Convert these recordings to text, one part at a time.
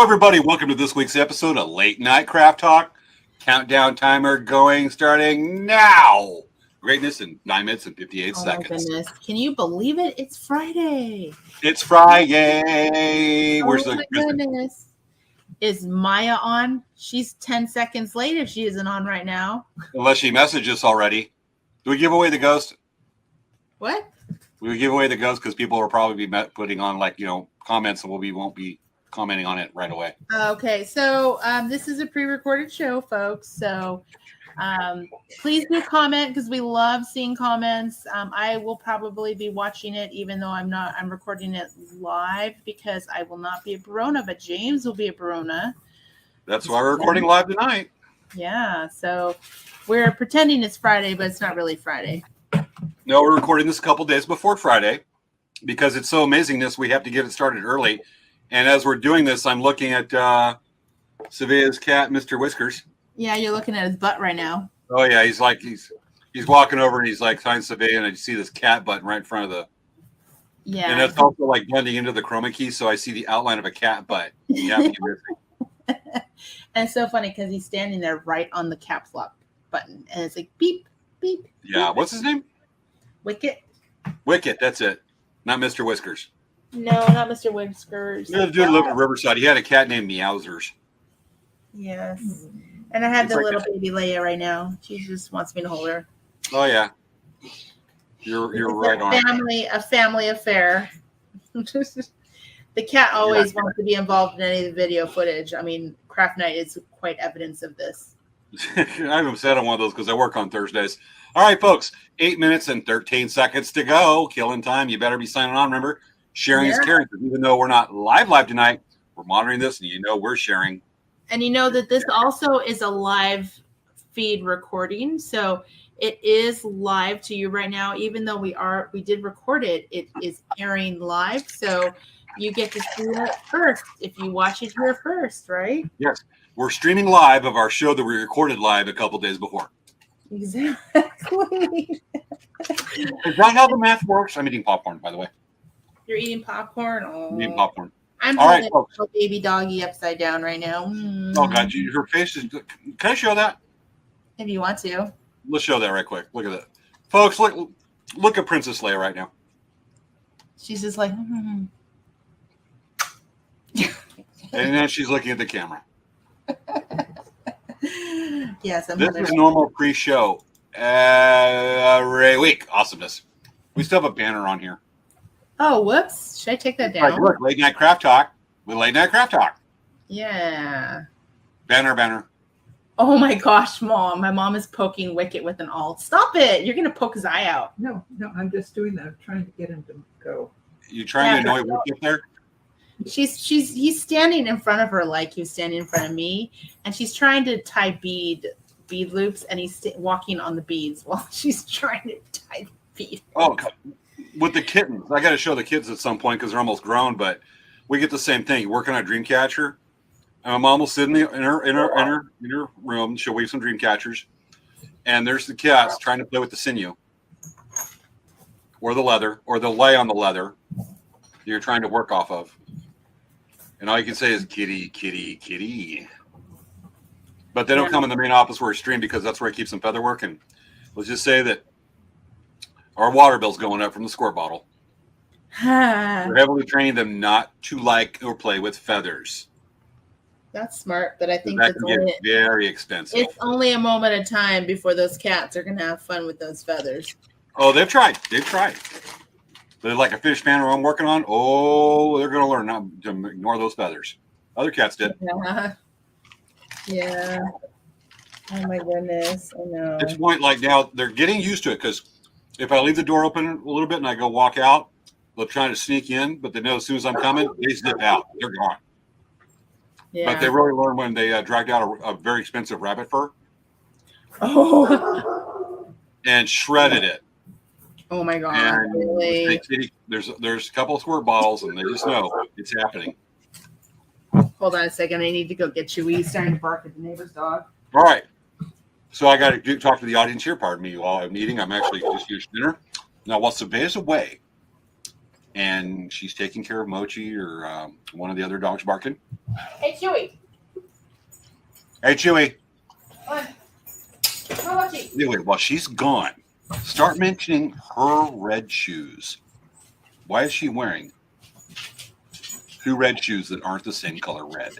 everybody. Welcome to this week's episode of Late Night Craft Talk. Countdown timer going, starting now. Greatness in 9 minutes and 58 seconds. Oh, my goodness. Can you believe it? It's Friday. It's Friday. Where's my goodness. Is Maya on? She's 10 seconds late if she isn't on right now. Unless she messaged us already. Do we give away the ghost? What? We give away the ghost because people will probably be putting on comments, and we won't be commenting on it right away. Okay, so this is a pre-recorded show, folks. So please do comment because we love seeing comments. I will probably be watching it, even though I'm recording it live because I will not be a Barona, but James will be a Barona. That's why we're recording live tonight. Yeah, so we're pretending it's Friday, but it's not really Friday. No, we're recording this a couple days before Friday because it's so amazingness. We have to get it started early. And as we're doing this, I'm looking at Svea's cat, Mr. Whiskers. Yeah, you're looking at his butt right now. Oh yeah, he's walking over and he's like signing Svea, and I see this cat butt right in front of the. Yeah. And it's also like blending into the chroma key, so I see the outline of a cat butt. Yeah. And it's so funny because he's standing there right on the caps lock button, and it's like beep, beep. Yeah. Beep. What's his name? Wicket. Wicket. That's it. Not Mr. Whiskers. No, not Mr. Whiskers. The dude lived in Riverside. He had a cat named Meowsers. Yes. And I have the little baby Leia right now. She just wants me to hold her. Oh yeah. You're right on. A family affair. The cat always wants to be involved in any of the video footage. I mean, Craft Night is quite evidence of this. I haven't said on one of those because I work on Thursdays. All right, folks. 8 minutes and 13 seconds to go. Killing time. You better be signing on. Remember, sharing is caring. Even though we're not live tonight, we're monitoring this, and we're sharing. And you know that this also is a live feed recording, so it is live to you right now. Even though we did record it, it is airing live, so you get to see it first if you watch it here first, right? Yes, we're streaming live of our show that we recorded live a couple days before. Exactly. Is that how the math works? I'm eating popcorn, by the way. You're eating popcorn? Oh. I'm eating popcorn. I'm holding a baby doggy upside down right now. Oh, God. Her face is... Can I show that? If you want to. Let's show that right quick. Look at that. Folks, look at Princess Leia right now. She's just like... And then she's looking at the camera. Yes. This is normal pre-show. Every week. Awesomeness. We still have a banner on here. Oh, whoops. Should I take that down? Like, look, Late Night Craft Talk with Late Night Craft Talk. Yeah. Banner. Oh, my gosh, Mom. My mom is poking Wicket with an alt. Stop it. You're going to poke his eye out. No, I'm just doing that. I'm trying to get him to go. You trying to annoy Wicket there? He's standing in front of her like he was standing in front of me, and she's trying to tie bead loops, and he's walking on the beads while she's trying to tie bead. Oh, with the kittens, I got to show the kids at some point because they're almost grown. But we get the same thing. You working on a dream catcher, and my mom will sit in her room. She'll wave some dream catchers, and there's the cats trying to play with the sinew, or the leather, or they'll lay on the leather you're trying to work off of, and all you can say is kitty, kitty, kitty. But they don't come in the main office where it's streamed because that's where it keeps them feather working. Let's just say that our water bill's going up from the squirt bottle. We're heavily training them not to like or play with feathers. That's smart, but I think that can get very expensive. It's only a moment of time before those cats are going to have fun with those feathers. Oh, they've tried. They're like a fish pan I'm working on. Oh, they're going to learn not to ignore those feathers. Other cats did. Yeah. Oh my goodness. I know. It's point like now they're getting used to it because if I leave the door open a little bit and I go walk out, they're trying to sneak in, but they know as soon as I'm coming, they zip out. They're gone. Yeah. But they really learned when they dragged out a very expensive rabbit fur. Oh. And shredded it. Oh my God. And really? There's a couple of squirt bottles and they just know it's happening. Hold on a second. I need to go get Chewy. He's starting to bark at the neighbor's dog. All right. So I got to talk to the audience here. Pardon me while I'm eating. I'm actually just finished dinner. Now, while Svea's away, and she's taking care of Mochi or one of the other dogs barking. Hey, Chewy. Hey, Chewy. Come on, Mochi. Anyway, while she's gone, start mentioning her red shoes. Why is she wearing 2 red shoes that aren't the same color red?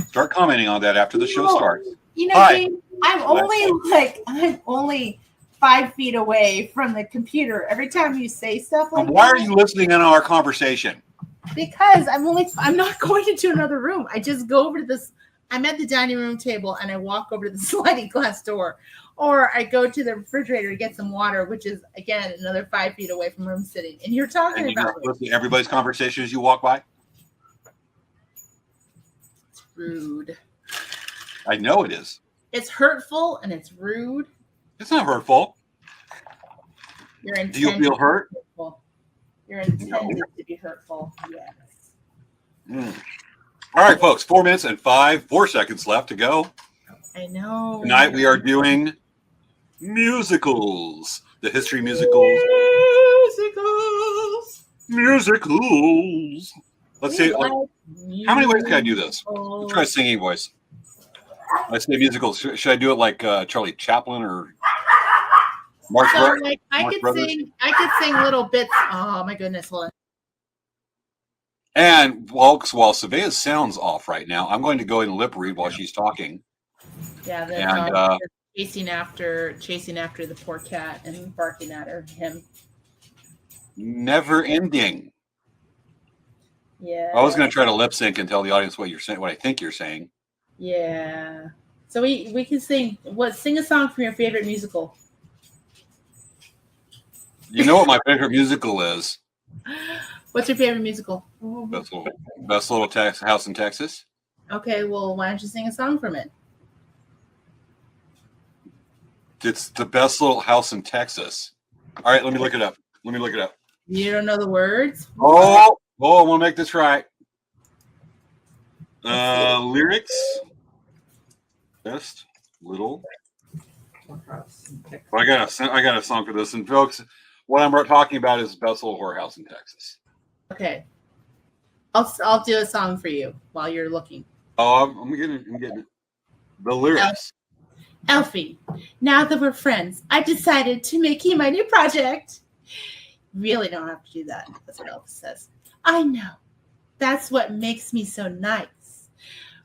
Start commenting on that after the show starts. You know, Hi. James, I'm only 5 feet away from the computer. Every time you say stuff like Why that, are you listening in on our conversation? because I'm not going into another room. I just go over to this. I'm at the dining room table and I walk over to the sliding glass door, or I go to the refrigerator to get some water, which is again another 5 feet away from where I'm sitting. And you're talking And you're about not listening to everybody's conversation as you walk by? it's rude. I know it is. It's hurtful and it's rude. It's not hurtful. You're intended Do you feel hurt? to be hurtful. You're intended to be hurtful. Yes. Mm. All right, folks. 4 minutes and 4 seconds left to go. I know. Tonight we are doing musicals. The history musicals. Musicals. Let's see. How many ways can I do this? Let's try singing voice. I say musicals. Should I do it like Charlie Chaplin or Mark So, Brothers? like, I Marx could Brothers? sing little bits. Oh my goodness, hold on. And while Svea sounds off right now, I'm going to go and lip read while she's talking. Yeah, the And, dog is chasing after the poor cat and barking at him. Never ending. Yeah. I was going to try to lip sync and tell the audience what you're saying, what I think you're saying. Yeah. So we can sing. Sing a song from your favorite musical. You know what my favorite musical is? What's your favorite musical? Best Little House in Texas. Okay, well, why don't you sing a song from it? It's the Best Little House in Texas. All right, let me look it up. You don't know the words? Oh, I want to make this right. Lyrics. Best Little. I got a song for this, and folks, what I'm talking about is Best Little Whorehouse in Texas. Okay. I'll do a song for you while you're looking. Oh, I'm getting it. The lyrics. Elfie, now that we're friends, I decided to make you my new project. Really don't have to do that. That's what Elvis says. I know. That's what makes me so nice.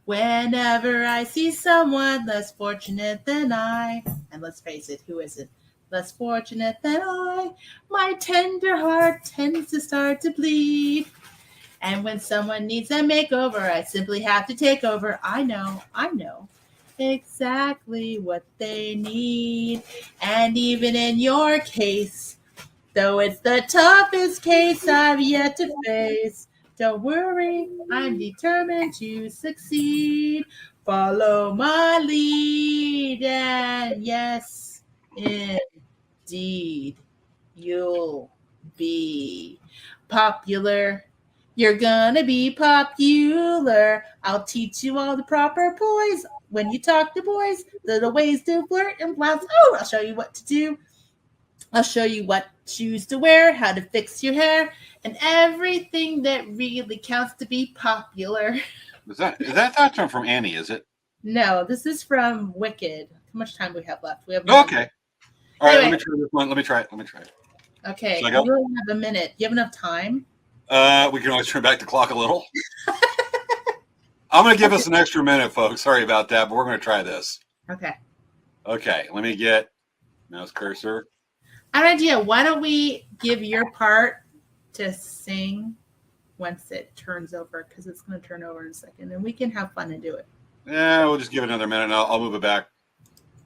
Whenever I see someone less fortunate than I, and let's face it, who isn't less fortunate than I, my tender heart tends to start to bleed. And when someone needs a makeover, I simply have to take over. I know exactly what they need. And even in your case, though it's the toughest case I've yet to face, don't worry, I'm determined to succeed. Follow my lead, and yes, indeed, you'll be popular. You're gonna be popular. I'll teach you all the proper poise when you talk to boys, little ways to flirt and flounce. Oh, I'll show you what to do. I'll show you what shoes to wear, how to fix your hair, and everything that really counts to be popular. Is that term from Annie? Is it? No, this is from Wicked. How much time do we have left? We have Okay. All right. Anyway. Let me try this one. Let me try it. Okay, Should I you go? only have a minute. You have enough time? We can always turn back the clock a little. I'm going to give us an extra minute, folks. Sorry about that, but we're going to try this. Okay. Okay. Let me get mouse cursor. I have an idea. Why don't we give your part to sing once it turns over, because it's going to turn over in a second, and we can have fun and do it. Yeah, we'll just give it another minute, and I'll move it back.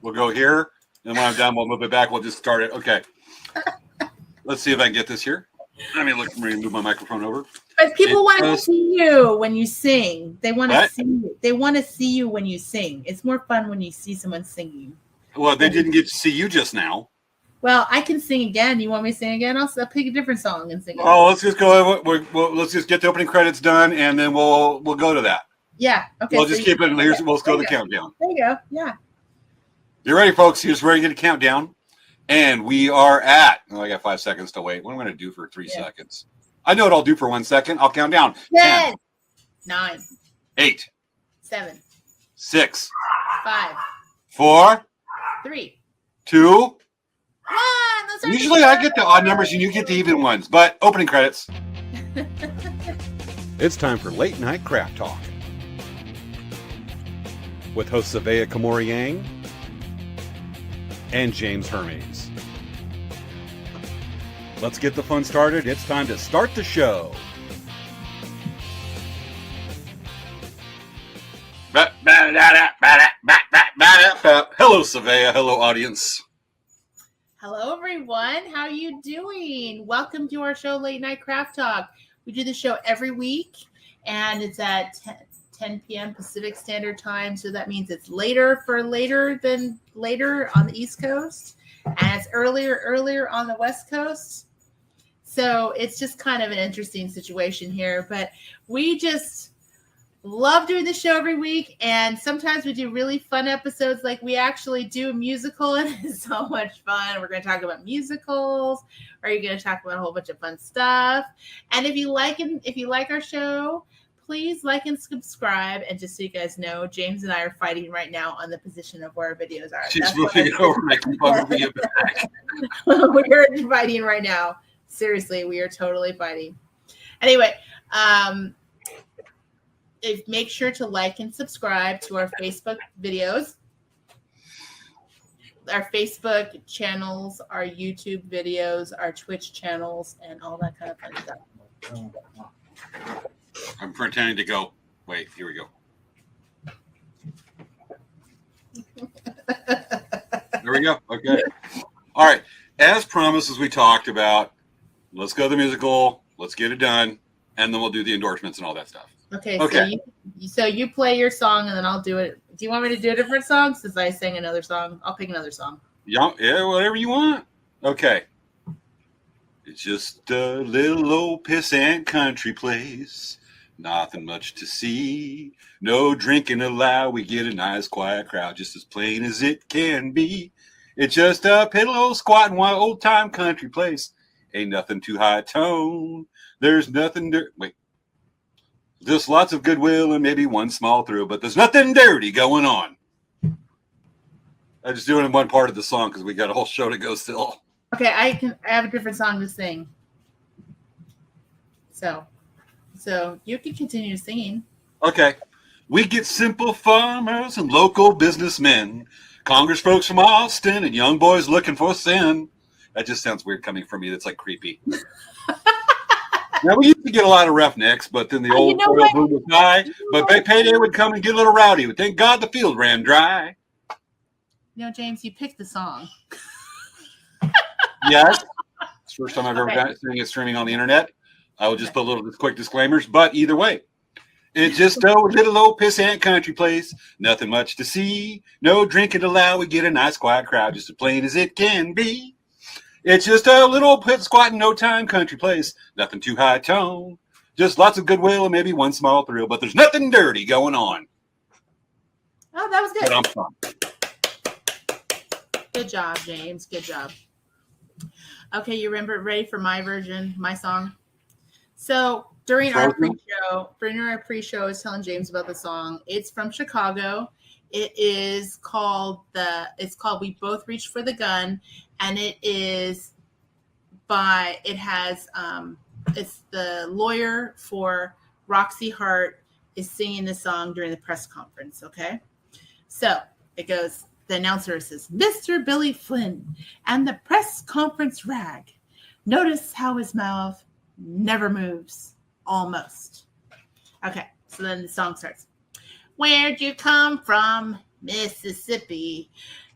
We'll go here, and when I'm done, we'll move it back. We'll just start it. Okay. Let's see if I can get this here. Let me move my microphone over. But people want to see you when you sing. They want to What? see you. They want to see you when you sing. It's more fun when you see someone singing. Well, they didn't get to see you just now. Well, I can sing again. You want me to sing again? I'll pick a different song and sing it. Oh, let's just go. Let's just get the opening credits done, and then we'll go to that. Yeah. Okay. We'll just keep it. Let's go to the countdown. There you go. Yeah. You ready, folks? Here's where you get a countdown. And we are at, I got 5 seconds to wait. What am I going to do for 3 seconds? I know what I'll do for 1 second. I'll count down. 10, 9, 8, 7, 6, 5, 4, 3, 2. 1. Usually I get the odd numbers and you get the even ones, but opening credits. It's time for Late Night Craft Talk with hosts Svea Yang and James Hermes. Let's get the fun started. It's time to start the show. Hello, Svea. Hello, audience. Hello, everyone. How are you doing? Welcome to our show, Late Night Craft Talk. We do the show every week, and it's at 10 p.m. Pacific Standard Time. So that means it's later than later on the East Coast, and it's earlier on the West Coast. So it's just kind of an interesting situation here, but we just love doing the show every week, and sometimes we do really fun episodes, like we actually do a musical, and it's so much fun. We're going to talk about musicals, or you're going to talk about a whole bunch of fun stuff. And if you like our show, please like and subscribe. And just so you guys know, James and I are fighting right now on the position of where our videos are. She's moving it over. I can probably get back. We're fighting right now. Seriously, we are totally fighting. Anyway, make sure to like and subscribe to our Facebook videos, our Facebook channels, our YouTube videos, our Twitch channels, and all that kind of fun stuff. I'm pretending to go. Wait, here we go. There we go. Okay. All right. As promised, as we talked about, let's go to the musical. Let's get it done. And then we'll do the endorsements and all that stuff. Okay. So Okay. you play your song, and then I'll do it. Do you want me to do a different song since I sang another song? I'll pick another song. Yeah, whatever you want. Okay. It's just a little old pissant country place. Nothing much to see. No drinking allowed. We get a nice quiet crowd, just as plain as it can be. It's just a piddle squatting one old time country place. Ain't nothing too high tone. There's nothing wait. Just lots of goodwill and maybe one small thrill, but there's nothing dirty going on. I'm just doing one part of the song because we got a whole show to go still. Okay, I have a different song to sing. So you can continue singing. Okay. We get simple farmers and local businessmen, Congress folks from Austin, and young boys looking for sin. That just sounds weird coming from you. That's like creepy. Now, we used to get a lot of roughnecks, but then the old oil boom would die. But payday would come and get a little rowdy. But thank God the field ran dry. James, you picked the song. Yes. It's the first time I've ever gotten it streaming on the internet. I will just put a little quick disclaimers. But either way, it's just a little old pissant country place. Nothing much to see. No drinking allowed. We get a nice quiet crowd, just as plain as it can be. It's just a little pit squatting, no time country place. Nothing too high tone. Just lots of goodwill and maybe one small thrill, but there's nothing dirty going on. Oh, that was good. But I'm fine. Good job, James. Good job. Okay, you ready for my version, my song? So during our pre-show, I was telling James about the song. It's from Chicago. It's called We Both Reached for the Gun, and it's the lawyer for Roxy Hart is singing the song during the press conference. Okay. So it goes, the announcer says, Mr. Billy Flynn and the press conference rag. Notice how his mouth never moves, almost. Okay. So then the song starts. Where'd you come from? Mississippi.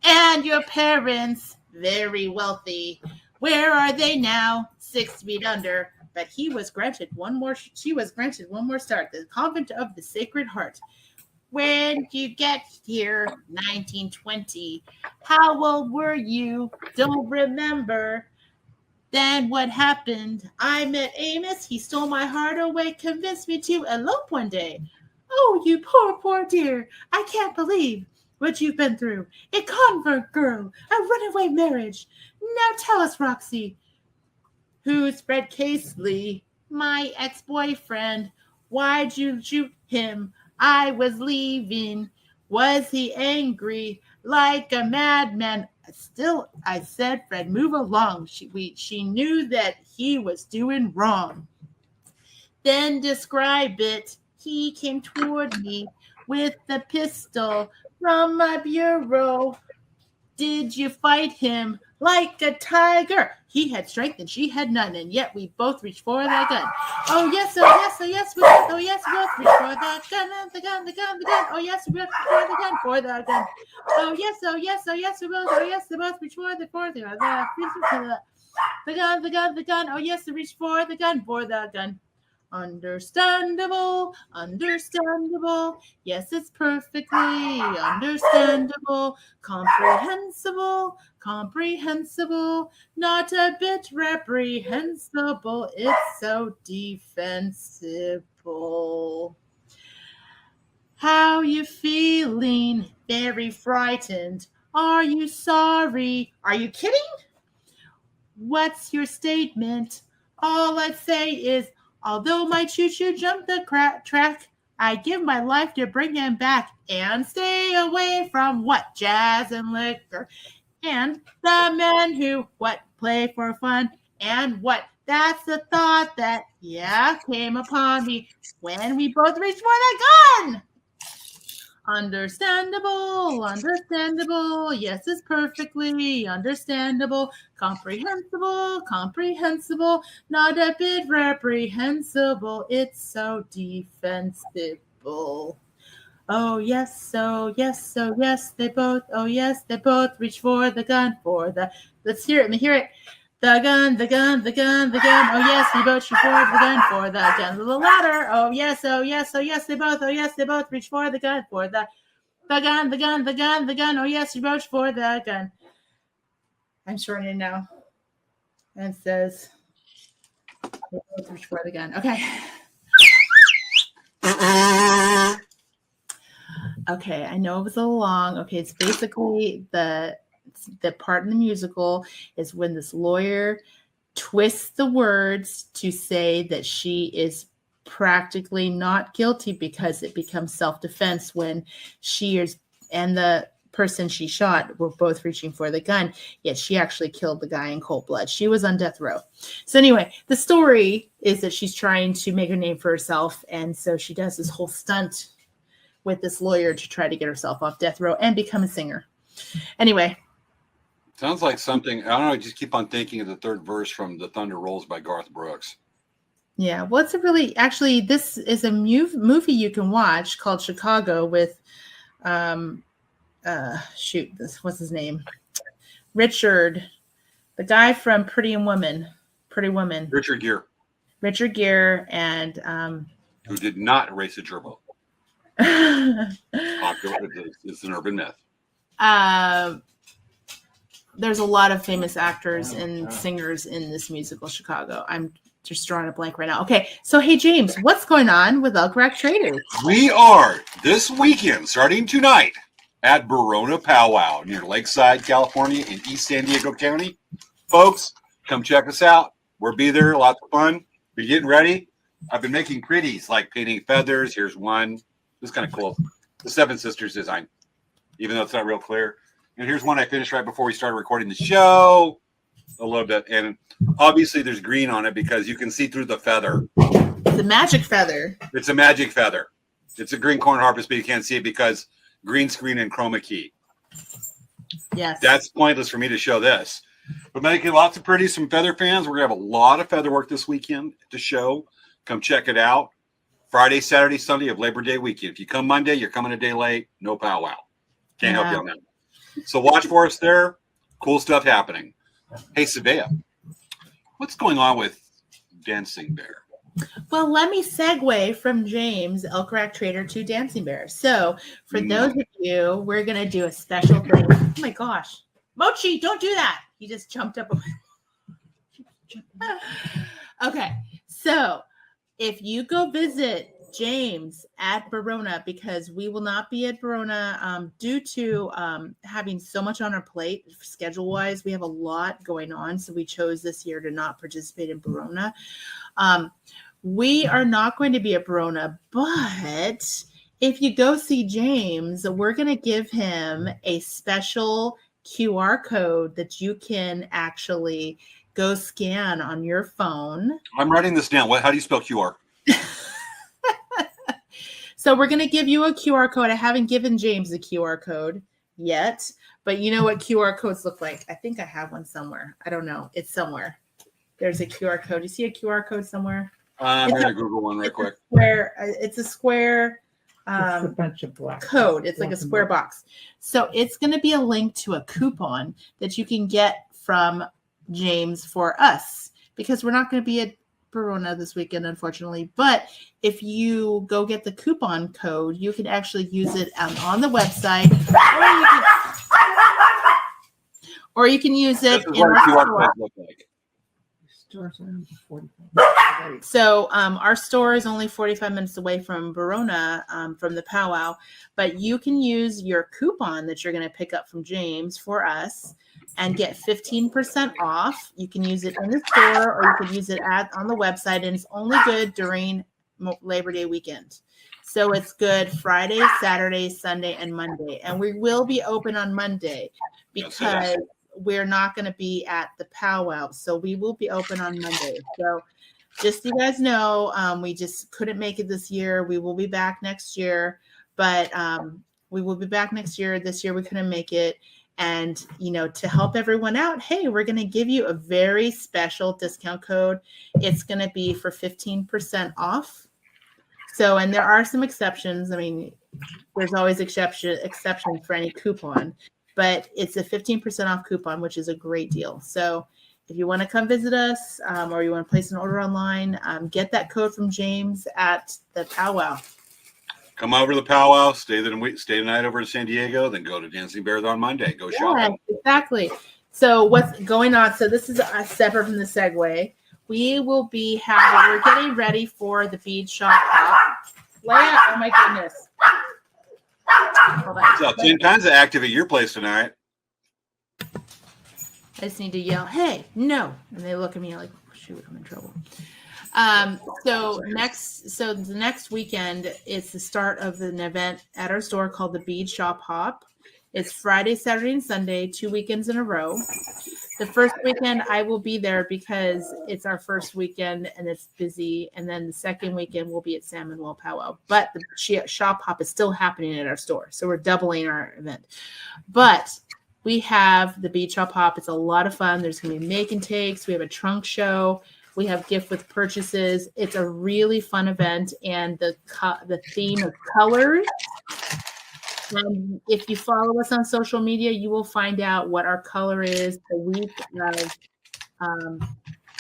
And your parents, very wealthy. Where are they now? 6 feet under. But she was granted one more start. The Convent of the Sacred Heart. When did you get here? 1920. How old were you? Don't remember. Then what happened? I met Amos. He stole my heart away, convinced me to elope one day. Oh, you poor, poor dear. I can't believe what you've been through. A convert girl, a runaway marriage. Now tell us, Roxy, who's Fred Casely, my ex-boyfriend? Why'd you shoot him? I was leaving. Was he angry like a madman? Still, I said, Fred, move along. She knew that he was doing wrong. Then describe it. He came toward me with the pistol from my bureau. Did you fight him like a tiger? He had strength and she had none, and yet we both reached for the gun. Oh yes, we both reached for the gun, the gun. Oh yes, we both reached for the gun. Oh yes, we both reached for the gun. Oh yes, we reached for the gun. Understandable. Yes, it's perfectly understandable. Comprehensible. Not a bit reprehensible. It's so defensible. How you feeling? Very frightened. Are you sorry? Are you kidding? What's your statement? All I'd say is, although my choo-choo jumped the track, I give my life to bring him back and stay away from what? Jazz and liquor. And the men who play for fun. And what? That's the thought that, came upon me when we both reached for the gun. Understandable. Yes, it's perfectly understandable. Comprehensible. Not a bit reprehensible. It's so defensible. Oh yes, they both reach for the gun let's hear it. Let me hear it. The gun. Oh yes, we both reach for the gun a little louder. Oh yes, they both reach for the gun the gun. Oh yes, we both for the gun. I'm shortening now. And it says, we both reach for the gun. Okay. Okay, I know it was a little long. Okay, it's basically the part in the musical is when this lawyer twists the words to say that she is practically not guilty because it becomes self-defense when she is and the person she shot were both reaching for the gun, yet she actually killed the guy in cold blood. She was on death row. So anyway, the story is that she's trying to make a name for herself, and so she does this whole stunt with this lawyer to try to get herself off death row and become a singer. Anyway. Sounds like something, I don't know, I just keep on thinking of the third verse from The Thunder Rolls by Garth Brooks. Yeah, well, it's this is a movie you can watch called Chicago with, what's his name? Richard, the guy from Pretty Woman. Richard Gere. And who did not race a gerbil. It's an urban myth. There's a lot of famous actors and singers in this musical, Chicago. I'm just drawing a blank right now. Okay, so hey, James, what's going on with Elk Rack Traders? We are this weekend, starting tonight, at Barona Powwow near Lakeside, California in East San Diego County. Folks, come check us out. We'll be there. Lots of fun. Be getting ready. I've been making pretties like painting feathers. Here's one. This is kind of cool. The Seven Sisters design, even though it's not real clear. And here's one I finished right before we started recording the show. A little bit. And obviously there's green on it because you can see through the feather. The magic feather. It's a magic feather. It's a green corn harvest, but you can't see it because green screen and chroma key. Yes. That's pointless for me to show this. But making lots of pretties from feather fans. We're going to have a lot of feather work this weekend to show. Come check it out. Friday, Saturday, Sunday of Labor Day weekend. If you come Monday, you're coming a day late. No powwow. Can't help you on that. So watch for us there. Cool stuff happening. Hey, Svea, what's going on with Dancing Bear? Well, let me segue from James, Elk Rack Trader, to Dancing Bear. So for those of you, we're going to do a special thing. Oh, my gosh. Mochi, don't do that. He just jumped up. Okay. So if you go visit James at Verona, because we will not be at Verona due to having so much on our plate schedule wise. We have a lot going on, so we chose this year to not participate in Verona. We are not going to be at Verona, but if you go see James, we're going to give him a special QR code that you can actually go scan on your phone. I'm writing this down. How do you spell QR? So we're going to give you a QR code. I haven't given James a QR code yet, but you know what QR codes look like. I think I have one somewhere. I don't know. It's somewhere. There's a QR code. You see a QR code somewhere? I'm going to Google one real quick. It's a square It's a bunch of black code. It's like a square box. So it's going to be a link to a coupon that you can get from James for us, because we're not going to be at Verona this weekend, unfortunately. But if you go get the coupon code, you can actually use it on the website, or you can use it in our store. Look like. Stores are only 45 minutes. So our store is only 45 minutes away from Verona, from the powwow, but you can use your coupon that you're going to pick up from James for us and get 15% off. You can use it in the store, or you can use it on the website, and it's only good during Labor Day weekend. So it's good Friday, Saturday, Sunday, and Monday. And we will be open on Monday because we're not going to be at the powwow. So we will be open on Monday. So just so you guys know, we just couldn't make it this year. We will be back next year, but we will be back next year. This year we couldn't make it. And, you know, to help everyone out, hey, we're going to give you a very special discount code. It's going to be for 15% off. So, and there are some exceptions. I mean, there's always exceptions for any coupon, but it's a 15% off coupon, which is a great deal. So if you want to come visit us, or you want to place an order online, get that code from James at the powwow. Come over to the powwow, stay the night over in San Diego, then go to Dancing Bears on Monday. Go shopping. Exactly. So what's going on? So this is separate from the segue. We're getting ready for the bead shop. Leia, oh my goodness. Hold on. So 10 kinds of active at your place tonight. I just need to yell, hey, no. And they look at me like, shoot, I'm in trouble. So the next weekend, it's the start of an event at our store called the Bead Shop Hop. It's Friday, Saturday, and Sunday, 2 weekends in a row. The first weekend I will be there because it's our first weekend and it's busy. And then the second weekend we'll be at San Manuel Powwow. But the shop hop is still happening at our store. So we're doubling our event. But we have the Bead Shop Hop. It's a lot of fun. There's going to be make and takes. We have a trunk show. We have gift with purchases. It's a really fun event. And the theme of colors. And if you follow us on social media, you will find out what our color is the week of,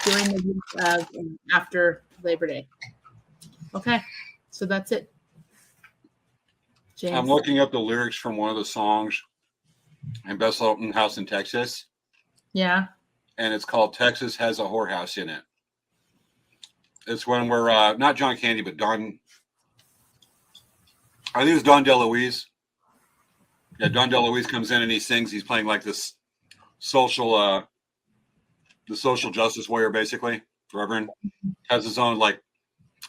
during the week of after Labor Day. Okay, so that's it. James. I'm looking up the lyrics from one of the songs in Best Open House in Texas. Yeah. And it's called Texas Has a Whorehouse in It. It's when we're not John Candy, but Don. I think it's Don DeLuise. Yeah, Don DeLuise comes in and he sings. He's playing like this social justice warrior, basically. Reverend has his own like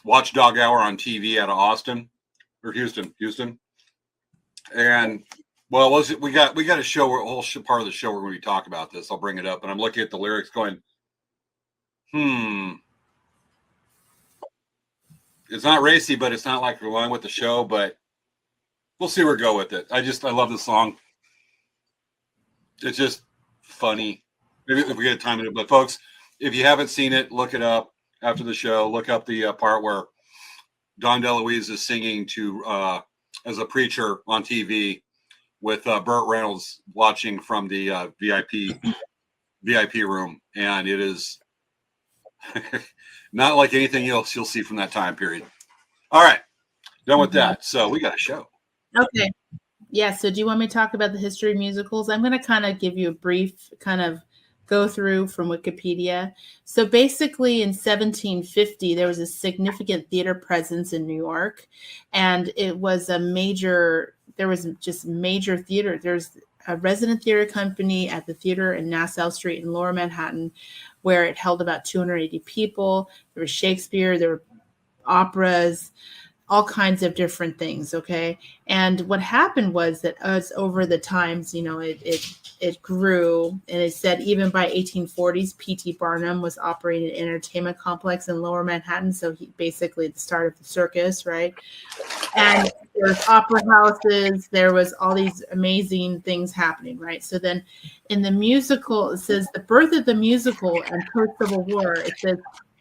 watchdog hour on TV out of Austin or Houston. And well, we got a show, a whole part of the show where we talk about this. I'll bring it up, and I'm looking at the lyrics, going, It's not racy, but it's not like relying with the show, but. We'll see where we go with it. I love the song. It's just funny. Maybe if we get time in it. But folks, if you haven't seen it, look it up after the show. Look up the part where Don DeLuise is singing to as a preacher on TV with Burt Reynolds watching from the VIP room, and it is not like anything else you'll see from that time period. All right, done with that. So we got a show. Okay. Yeah. So do you want me to talk about the history of musicals? I'm going to kind of give you a brief kind of go through from Wikipedia. So basically in 1750, there was a significant theater presence in New York, and it was there was just major theater. There's a resident theater company at the theater in Nassau Street in Lower Manhattan, where it held about 280 people. There was Shakespeare, there were operas, all kinds of different things. Okay. And what happened was that as over the times, it grew, and it said even by 1840s, P.T. Barnum was operating an entertainment complex in Lower Manhattan. So he basically the start of the circus, right? And there's opera houses. There was all these amazing things happening, right? So then in the musical, it says the birth of the musical and post-Civil War, it says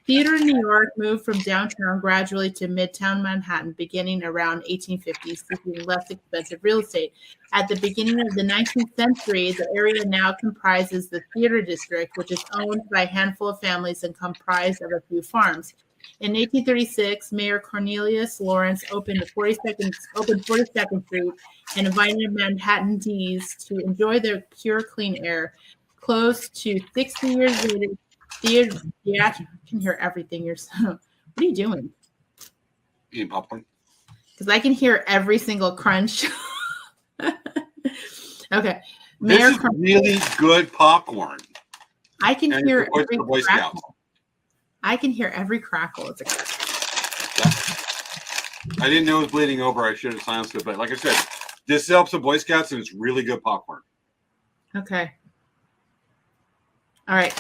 theater in New York moved from downtown gradually to midtown Manhattan, beginning around 1850, seeking less expensive real estate. At the beginning of the 19th century, the area now comprises the theater district, which is owned by a handful of families and comprised of a few farms. In 1836, Mayor Cornelius Lawrence opened 42nd Street and invited Manhattans to enjoy the pure, clean air. Close to 60 years later, I can hear everything. What are you doing? Eating popcorn. Because I can hear every single crunch. Okay. This is really good popcorn. I can hear every Boy Scouts. I can hear every crackle. It's I didn't know it was bleeding over. I should have silenced it. But like I said, this helps the Boy Scouts, and it's really good popcorn. Okay. All right.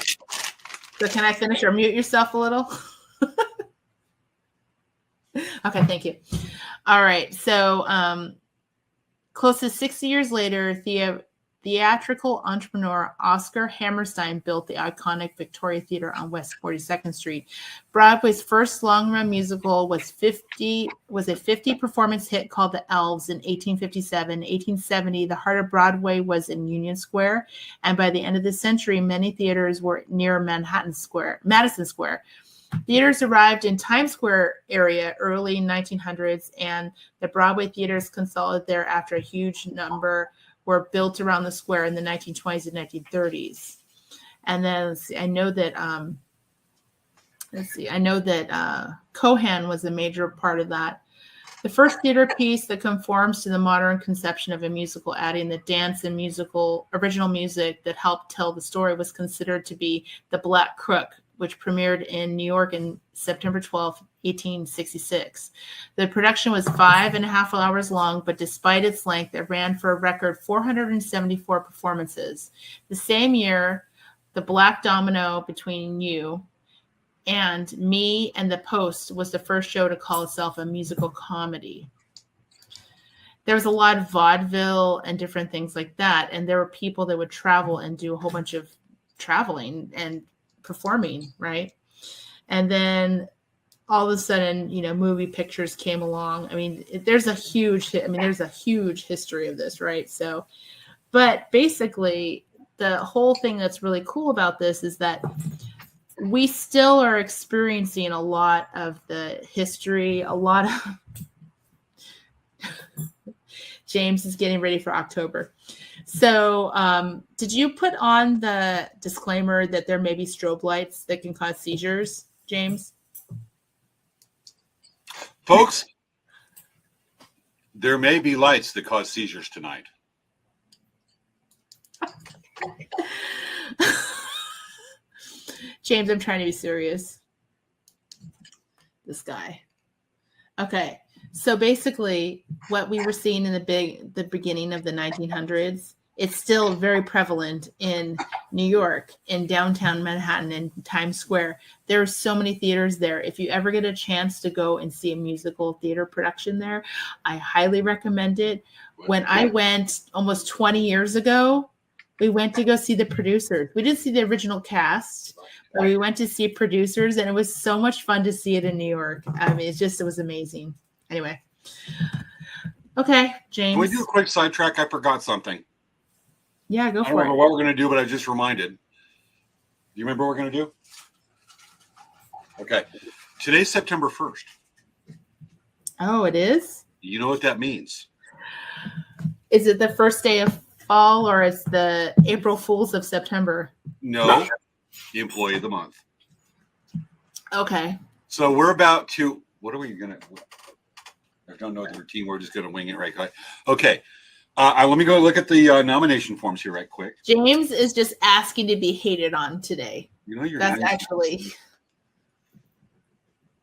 So can I finish or mute yourself a little? Okay, thank you. All right. So close to 60 years later, theatrical entrepreneur Oscar Hammerstein built the iconic Victoria Theater on West 42nd Street. Broadway's first long-run musical was a 50 performance hit called The Elves in 1857. 1870, the heart of Broadway was in Union Square, and by the end of the century, many theaters were near Madison Square. Theaters arrived in Times Square area early 1900s, and the Broadway theaters consolidated there after a huge number were built around the square in the 1920s and 1930s. And then I know that Cohan was a major part of that. The first theater piece that conforms to the modern conception of a musical, adding the dance and original music that helped tell the story, was considered to be The Black Crook, which premiered in New York in September 12, 1866. The production was 5.5 hours long, but despite its length, it ran for a record 474 performances. The same year, The Black Domino Between You and Me and the Post was the first show to call itself a musical comedy. There was a lot of vaudeville and different things like that, and there were people that would travel and do a whole bunch of traveling and performing, right? And then all of a sudden, movie pictures came along. I mean, there's a huge history of this, right? So, but basically, the whole thing that's really cool about this is that we still are experiencing a lot of the history, a lot of James is getting ready for October. So did you put on the disclaimer that there may be strobe lights that can cause seizures, James? Folks, there may be lights that cause seizures tonight. James, I'm trying to be serious. This guy. Okay. So basically, what we were seeing in the beginning of the 1900s, it's still very prevalent in New York, in downtown Manhattan, in Times Square. There are so many theaters there. If you ever get a chance to go and see a musical theater production there, I highly recommend it. When I went almost 20 years ago, we went to go see the producers. We didn't see the original cast, but we went to see producers, and it was so much fun to see it in New York. I mean, it was amazing. Anyway. Okay, James. Can we do a quick sidetrack? I forgot something. Yeah, go for it. I don't remember what we're going to do, but I just reminded. Do you remember what we're going to do? Okay. Today's September 1st. Oh, it is? You know what that means? Is it the first day of fall or it's the April Fools of September? No, the employee of the month. Okay. So we're about to. What are we gonna? I don't know the routine. We're just gonna wing it right quick. Okay. Let me go look at the nomination forms here right quick. James is just asking to be hated on today. You know, you're That's not actually.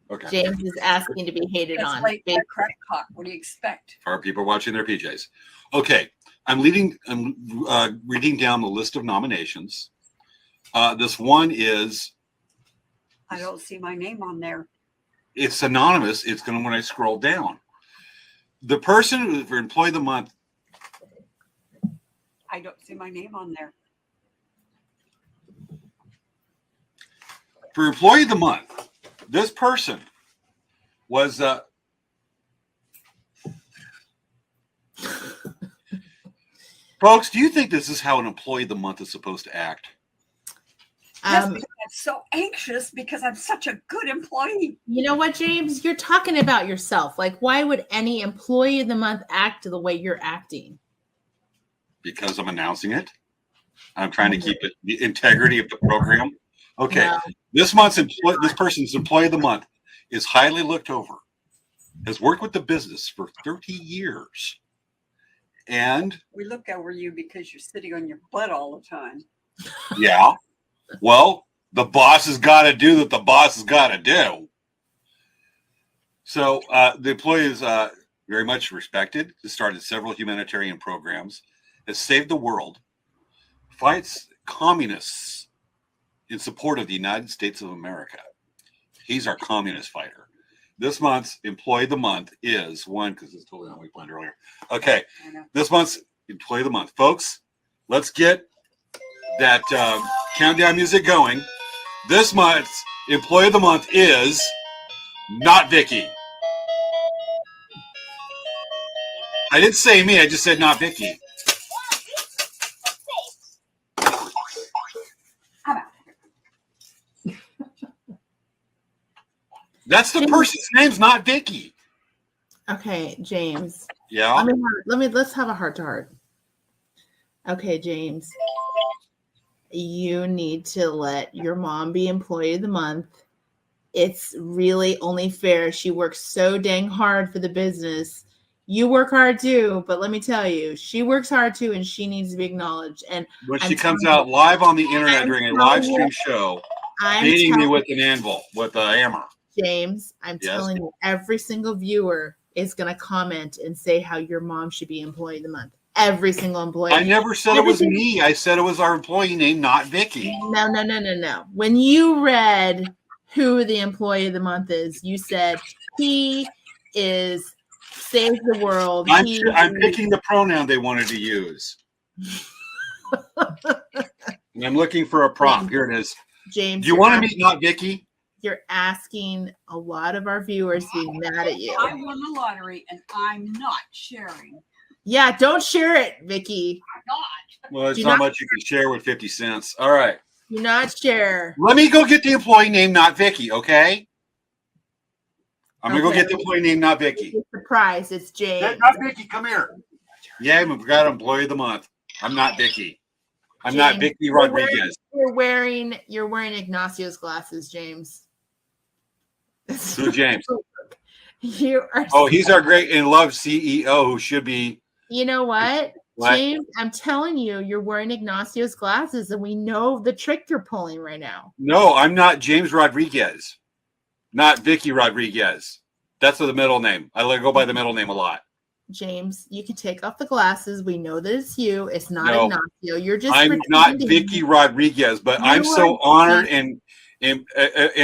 Okay. James is asking to be hated That's on. like a crackpot. What do you expect? Our people watching their PJs. Okay, I'm reading down the list of nominations. This one is. I don't see my name on there. It's anonymous. It's going to when I scroll down. The person for employee of the month. I don't see my name on there. For employee of the month, this person was folks, do you think this is how an employee of the month is supposed to act? Yes, because I'm so anxious because I'm such a good employee. You know what, James? You're talking about yourself. Like, why would any employee of the month act the way you're acting? Because I'm announcing it. I'm trying to keep it the integrity of the program. Okay, No. this person's employee of the month is highly looked over. Has worked with the business for 30 years, and We look over you because you're sitting on your butt all the time. yeah. Well, the boss has got to do what the boss has got to do. So the employee is very much respected. Has started several humanitarian programs. Has saved the world. Fights communists in support of the United States of America. He's our communist fighter. This month's employee of the month is one, because it's totally not what we planned earlier. Okay, this month's employee of the month. Folks, let's get that countdown music going. This month's employee of the month is not Vicky. I didn't say me, I just said not Vicky. That's the person's name's not Vicky. Okay, James. Yeah. Let's have a heart to heart. Okay, James. You need to let your mom be employee of the month. It's really only fair. She works so dang hard for the business. You work hard too, but let me tell you, she works hard too, and she needs to be acknowledged. And when she comes out live on the internet during a live stream show, beating me with an anvil, with a hammer. James, I'm telling you, every single viewer is going to comment and say how your mom should be employee of the month. Every single employee. I never said it was me. I said it was our employee name, not Vicky. No. When you read who the employee of the month is, you said he is saves the world. I'm picking the pronoun they wanted to use. And I'm looking for a prompt. Here it is. James, do you want to meet not Vicky? You're asking a lot of our viewers to be mad at you. I won the lottery and I'm not sharing. Yeah, don't share it, Vicky. I'm not. Well, it's not much you can share with 50 cents. All right. Do not share. Let me go get the employee name, not Vicky, okay? I'm going to go get the employee name, not Vicky. It's the prize. It's James. Not Vicky, come here. Yeah, we've got employee of the month. I'm not Vicky. I'm not Vicky Rodriguez. You're wearing Ignacio's glasses, James. Who's James? You are. Oh, he's our great and loved CEO who should be. You know what, James? I'm telling you, you're wearing Ignacio's glasses, and we know the trick you're pulling right now. No, I'm not James Rodriguez. Not Vicky Rodriguez. That's the middle name. I let go by the middle name a lot. James, you can take off the glasses. We know that it's you. It's not Ignacio. You're just. I'm not Vicky Rodriguez, but I'm so honored and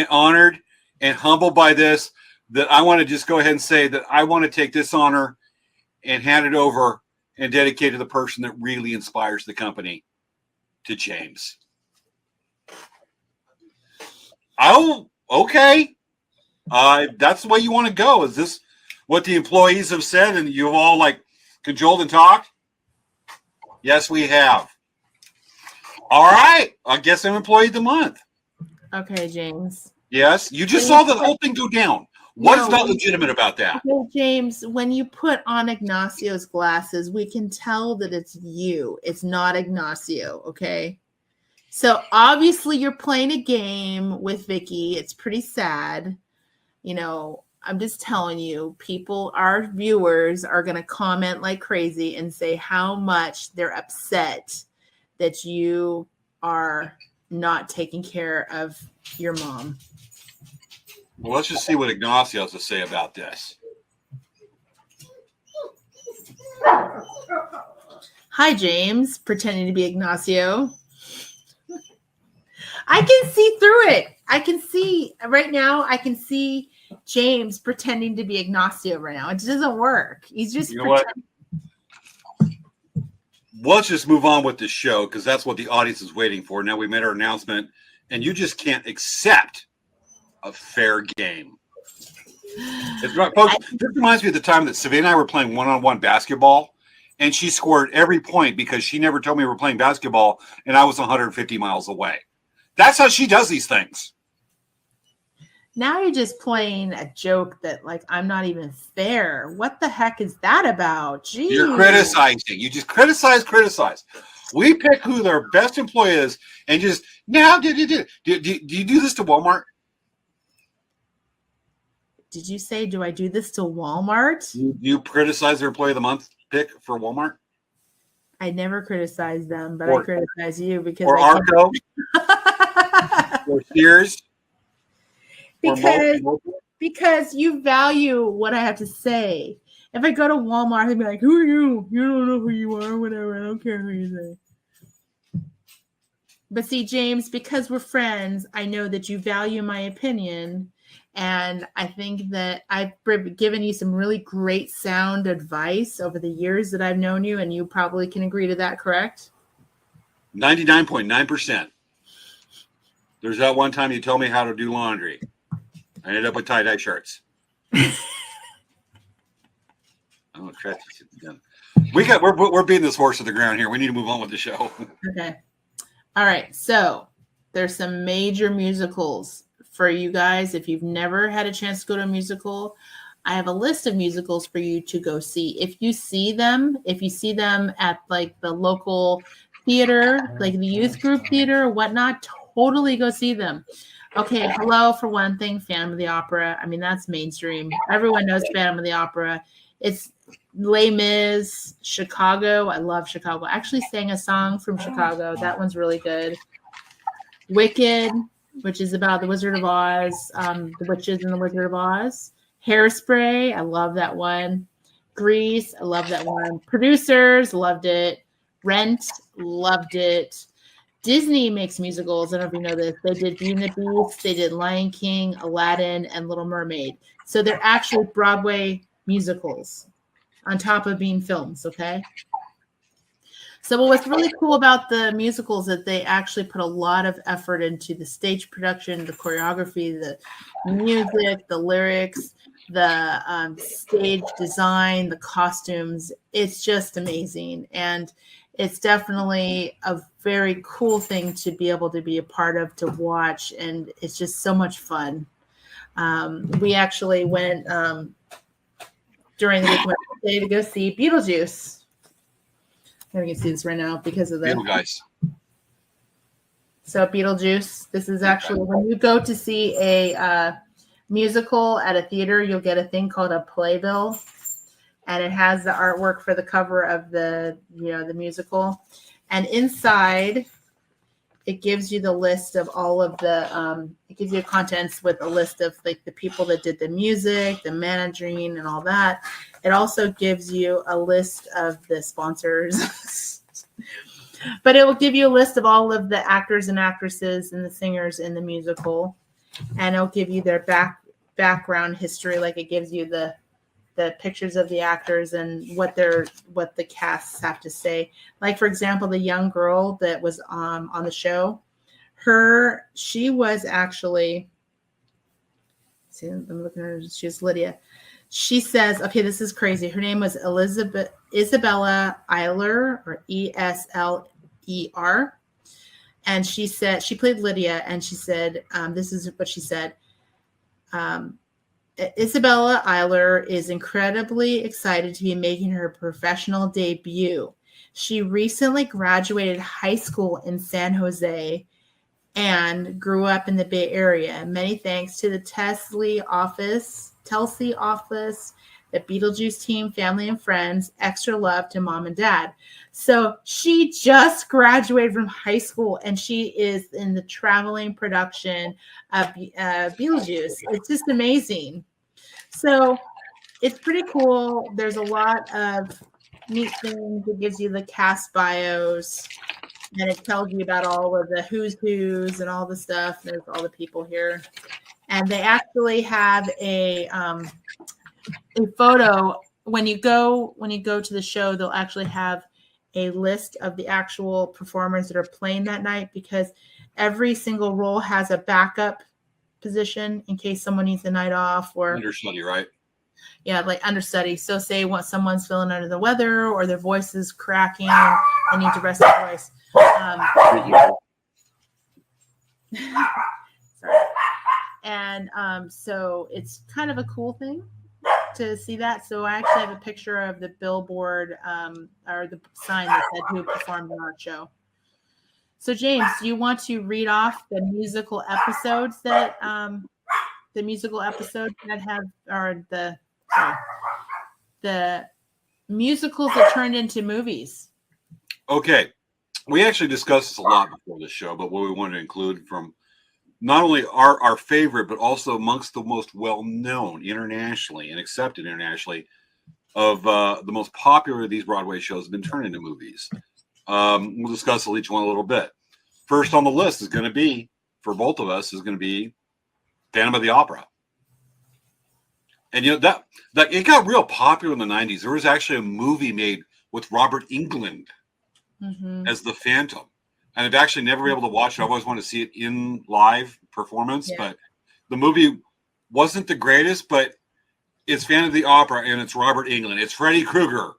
honored and humbled by this that I want to just go ahead and say that I want to take this honor and hand it over and dedicate to the person that really inspires the company, to James. Oh, okay. That's the way you want to go. Is this what the employees have said and you've all like cajoled and talked? Yes, we have. All right. I guess I'm employee of the month. Okay, James. Yes. You just saw the whole thing go down. What's No. not legitimate about that? Okay, James, when you put on Ignacio's glasses, we can tell that it's you. It's not Ignacio, okay? So obviously you're playing a game with Vicky. It's pretty sad. You know, I'm just telling you, people, our viewers are going to comment like crazy and say how much they're upset that you are not taking care of your mom. Well, let's just see what Ignacio has to say about this. Hi, James, pretending to be Ignacio. I can see through it. I can see right now, I can see James pretending to be Ignacio right now. It doesn't work. He's just You know what? Let's just move on with this show because that's what the audience is waiting for. Now we made our announcement, and you just can't accept a fair game. It's not, folks, this reminds me of the time that Svea and I were playing one-on-one basketball, and she scored every point because she never told me we were playing basketball, and I was 150 miles away. That's how she does these things. Now you're just playing a joke that, like, I'm not even fair. What the heck is that about? Jeez. You're criticizing. You just criticize. We pick who their best employee is, and just now, do you do this to Walmart? Did you say, do I do this to Walmart? You criticize their employee of the month pick for Walmart? I never criticize them, but Or- I criticize you because Or I Arco? Or Sears? because you value what I have to say. If I go to Walmart, they'd be like, "Who are you? You don't know who you are. Whatever. I don't care who you say." But see, James, because we're friends, I know that you value my opinion, and I think that I've given you some really great sound advice over the years that I've known you, and you probably can agree to that, correct? 99.9%. There's that one time you told me how to do laundry. I ended up with tie-dye shirts. Oh, crap. We're beating this horse to the ground here. We need to move on with the show. Okay. All right. So there's some major musicals for you guys. If you've never had a chance to go to a musical, I have a list of musicals for you to go see. If you see them at like the local theater, like the youth group theater or whatnot, totally go see them. Okay, Hello, for one thing, Phantom of the Opera. I mean, that's mainstream. Everyone knows Phantom of the Opera. It's Les Mis, Chicago. I love Chicago. I actually sang a song from Chicago. That one's really good. Wicked, which is about the Wizard of Oz, the witches in the Wizard of Oz. Hairspray, I love that one. Grease, I love that one. Producers, loved it. Rent, loved it. Disney makes musicals. I don't know if you know this. They did Beauty and the Beast, they did Lion King, Aladdin, and Little Mermaid. So they're actually Broadway musicals on top of being films, okay? So what's really cool about the musicals is that they actually put a lot of effort into the stage production, the choreography, the music, the lyrics, the stage design, the costumes. It's just amazing. And it's definitely a very cool thing to be able to be a part of, to watch. And it's just so much fun. We actually went during the week to go see Beetlejuice. I can see this right now because of the Beetle guys. So Beetlejuice, this is actually when you go to see a musical at a theater, you'll get a thing called a playbill, and it has the artwork for the cover of the musical, and inside it gives you the list of all of the it gives you contents with a list of like the people that did the music, the managing, and all that. It also gives you a list of the sponsors. But it will give you a list of all of the actors and actresses and the singers in the musical, and it'll give you their background history. Like it gives you the pictures of the actors and what the casts have to say. Like for example, the young girl that was on the show, she was actually. See, I'm looking at her. She's Lydia. She says, okay, this is crazy. Her name was Isabella Eiler, or Esler. And she said, she played Lydia, and she said, this is what she said. Isabella Eiler is incredibly excited to be making her professional debut. She recently graduated high school in San Jose and grew up in the Bay Area. Many thanks to the Telsey office, the Beetlejuice team, family and friends. Extra love to mom and dad. So she just graduated from high school and she is in the traveling production of Beetlejuice. It's just amazing. So it's pretty cool. There's a lot of neat things. It gives you the cast bios and it tells you about all of the who's and all the stuff. There's all the people here. And they actually have a photo when you go to the show. They'll actually have a list of the actual performers that are playing that night, because every single role has a backup position in case someone needs a night off or Understudy, right? Yeah, like understudy. So say what someone's feeling under the weather or their voice is cracking and they need to rest their voice. Sorry. And so it's kind of a cool thing to see that. So I actually have a picture of the billboard or the sign that said who performed in our show. So James, do you want to read off the musical episodes that have, or the musicals that turned into movies? Okay. We actually discussed this a lot before the show, but what we wanted to include from not only our favorite, but also amongst the most well-known internationally and accepted internationally of the most popular of these Broadway shows have been turned into movies. We'll discuss each one a little bit. First on the list is going to be, for both of us, is going to be Phantom of the Opera. And you know that it got real popular in the 90s. There was actually a movie made with Robert Englund as the Phantom. And I've actually never been able to watch it. I always want to see it in live performance, but the movie wasn't the greatest, but it's Phantom of the Opera and it's Robert Englund. It's Freddy Krueger.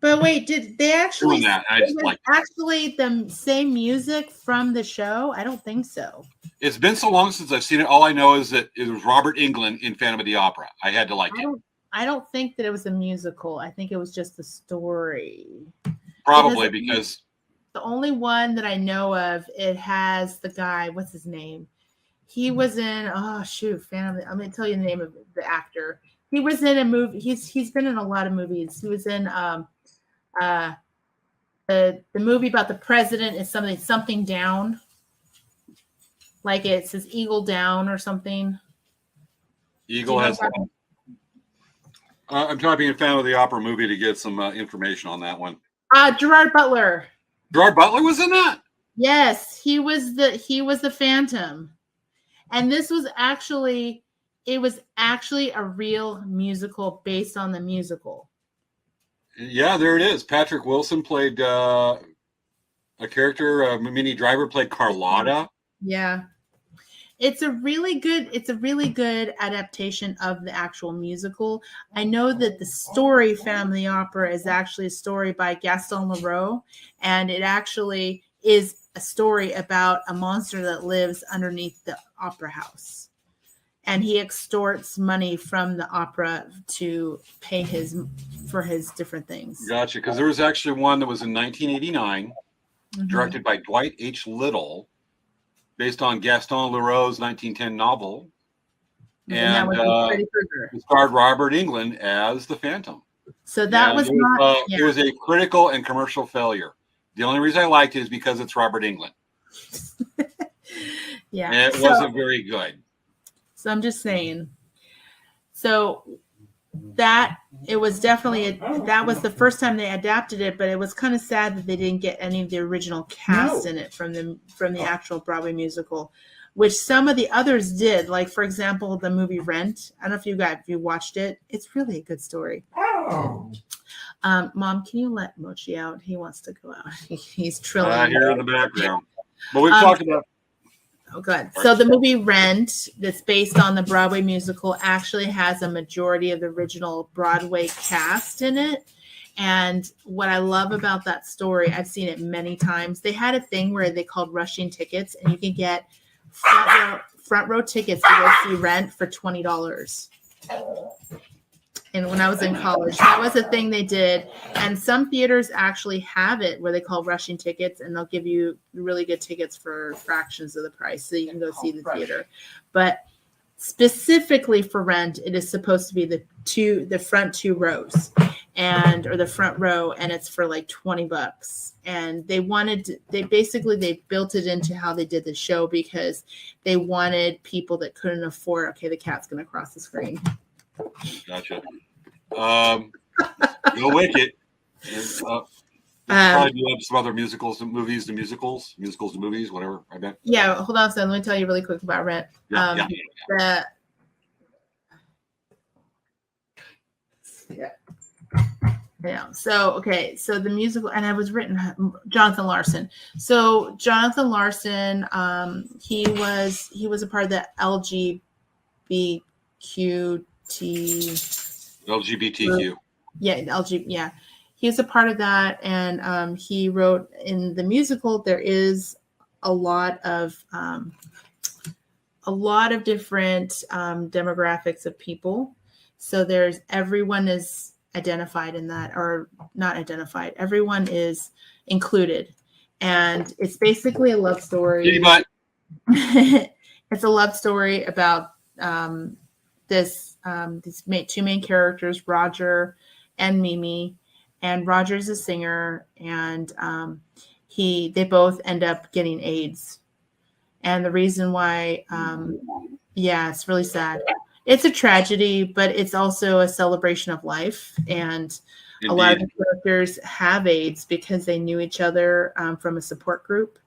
But wait, did they actually doing that? I just like actually the same music from the show? I don't think so. It's been so long since I've seen it. All I know is that it was Robert Englund in Phantom of the Opera. I had to like it. I don't think that it was a musical. I think it was just the story. Probably because the only one that I know of, it has the guy, what's his name? He was in, I'm going to tell you the name of the actor. He was in a movie. He's been in a lot of movies. He was in the movie about the president is something down. Like it says Eagle Down or something. Eagle has. I'm trying to be a fan of the opera movie to get some information on that one. Gerard Butler. Gerard Butler was in that? Yes, he was the Phantom. And this was actually a real musical based on the musical. Yeah, there it is. Patrick Wilson played a character. Minnie Driver played Carlotta. Yeah. It's a really good adaptation of the actual musical. I know that the story Phantom of the Opera is actually a story by Gaston Leroux, and it actually is a story about a monster that lives underneath the opera house. And he extorts money from the opera to pay for his different things. Gotcha, because there was actually one that was in 1989, directed by Dwight H. Little, based on Gaston Leroux's 1910 novel, and it starred Robert Englund as the Phantom. So that was not. It was a critical and commercial failure. The only reason I liked it is because it's Robert Englund. Yeah, and it wasn't very good. So I'm just saying. So that it was definitely that was the first time they adapted it, but it was kind of sad that they didn't get any of the original cast in it from the actual Broadway musical, which some of the others did. Like for example, the movie Rent. I don't know if you watched it. It's really a good story. Mom, can you let Mochi out? He wants to go out. He's trilling. Here in the background. But we've talked about. Oh, good. So the movie Rent, that's based on the Broadway musical, actually has a majority of the original Broadway cast in it. And what I love about that story, I've seen it many times. They had a thing where they called rushing tickets, and you can get front row tickets to go see Rent for $20. And when I was in college, that was a thing they did. And some theaters actually have it where they call rushing tickets, and they'll give you really good tickets for fractions of the price, so you can go see the theater. But specifically for Rent, it is supposed to be the front 2 rows, or the front row, and it's for like $20. And they built it into how they did the show because they wanted people that couldn't afford. Okay, the cat's going to cross the screen. Gotcha. Go Wicked. Probably do some other musicals to movies to musicals to movies, whatever. I bet. Yeah, hold on a second. Let me tell you really quick about Rent. Yeah. So the musical, and it was written Jonathan Larson. So Jonathan Larson, he was a part of the LGBTQ. Yeah. He was a part of that, and he wrote in the musical. There is a lot of different demographics of people. So everyone is identified in that, or not identified. Everyone is included, and it's basically a love story. It's a love story about these 2 main characters, Roger and Mimi. And Roger's a singer, and they both end up getting AIDS. And the reason why, it's really sad. It's a tragedy, but it's also a celebration of life. And Indeed. A lot of the characters have AIDS because they knew each other from a support group.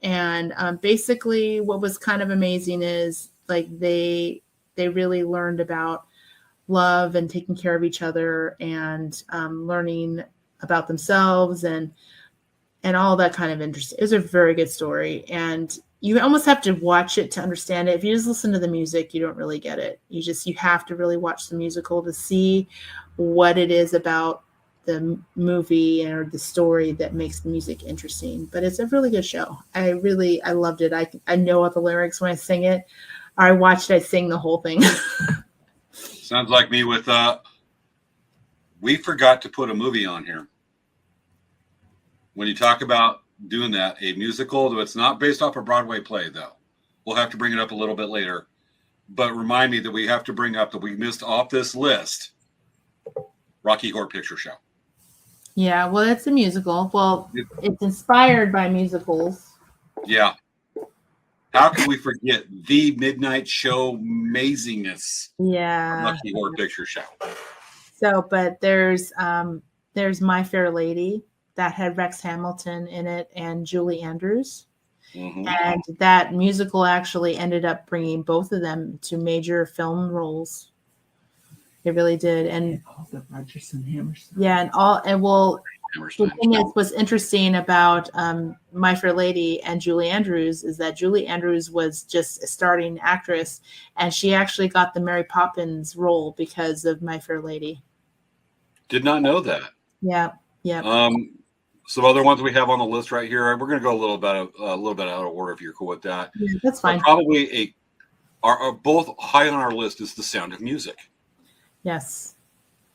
And basically what was kind of amazing is like they really learned about love and taking care of each other, and learning about themselves and all that kind of interest. It was a very good story, and you almost have to watch it to understand it. If you just listen to the music, you don't really get it. You have to really watch the musical to see what it is about the movie or the story that makes the music interesting. But it's a really good show. I loved it. I know all the lyrics when I sing it. Or I watched it, I sing the whole thing. Sounds like me with we forgot to put a movie on here. When you talk about doing that, a musical, though it's not based off a Broadway play, though. We'll have to bring it up a little bit later. But remind me that we have to bring up that we missed off this list Rocky Horror Picture Show. Yeah, well, it's a musical. Well, it's inspired by musicals. Yeah. How can we forget the midnight show amazingness? Yeah. Rocky Horror Picture Show. So, but there's My Fair Lady that had Rex Hamilton in it and Julie Andrews. Mm-hmm. And that musical actually ended up bringing both of them to major film roles. It really did. And all the Rodgers and Hammerstein. Yeah, the thing is, what's interesting about My Fair Lady and Julie Andrews is that Julie Andrews was just a starting actress, and she actually got the Mary Poppins role because of My Fair Lady. Did not know that. Yeah. Some other ones we have on the list right here. We're going to go a little bit out of order if you're cool with that. Yeah, that's fine. Probably are both high on our list is The Sound of Music. Yes.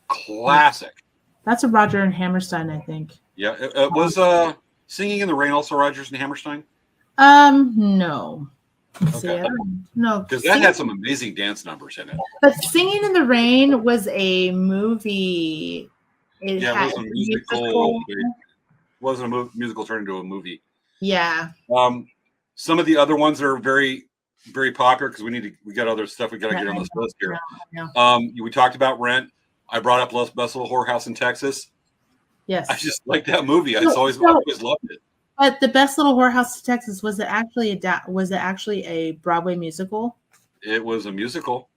Classic. That's a Roger and Hammerstein, I think. Yeah, it was Singing in the Rain also Rodgers and Hammerstein? No. Okay. No. Because that had some amazing dance numbers in it. But Singing in the Rain was a movie. It was a musical. It wasn't a musical turned into a movie. Yeah. Some of the other ones are very, very popular because we got other stuff we got to get on this list here. We talked about Rent. I brought up Best Little Whorehouse in Texas. Yes. I just like that movie. I always loved it. But The Best Little Whorehouse in Texas, was it actually a Broadway musical? It was a musical.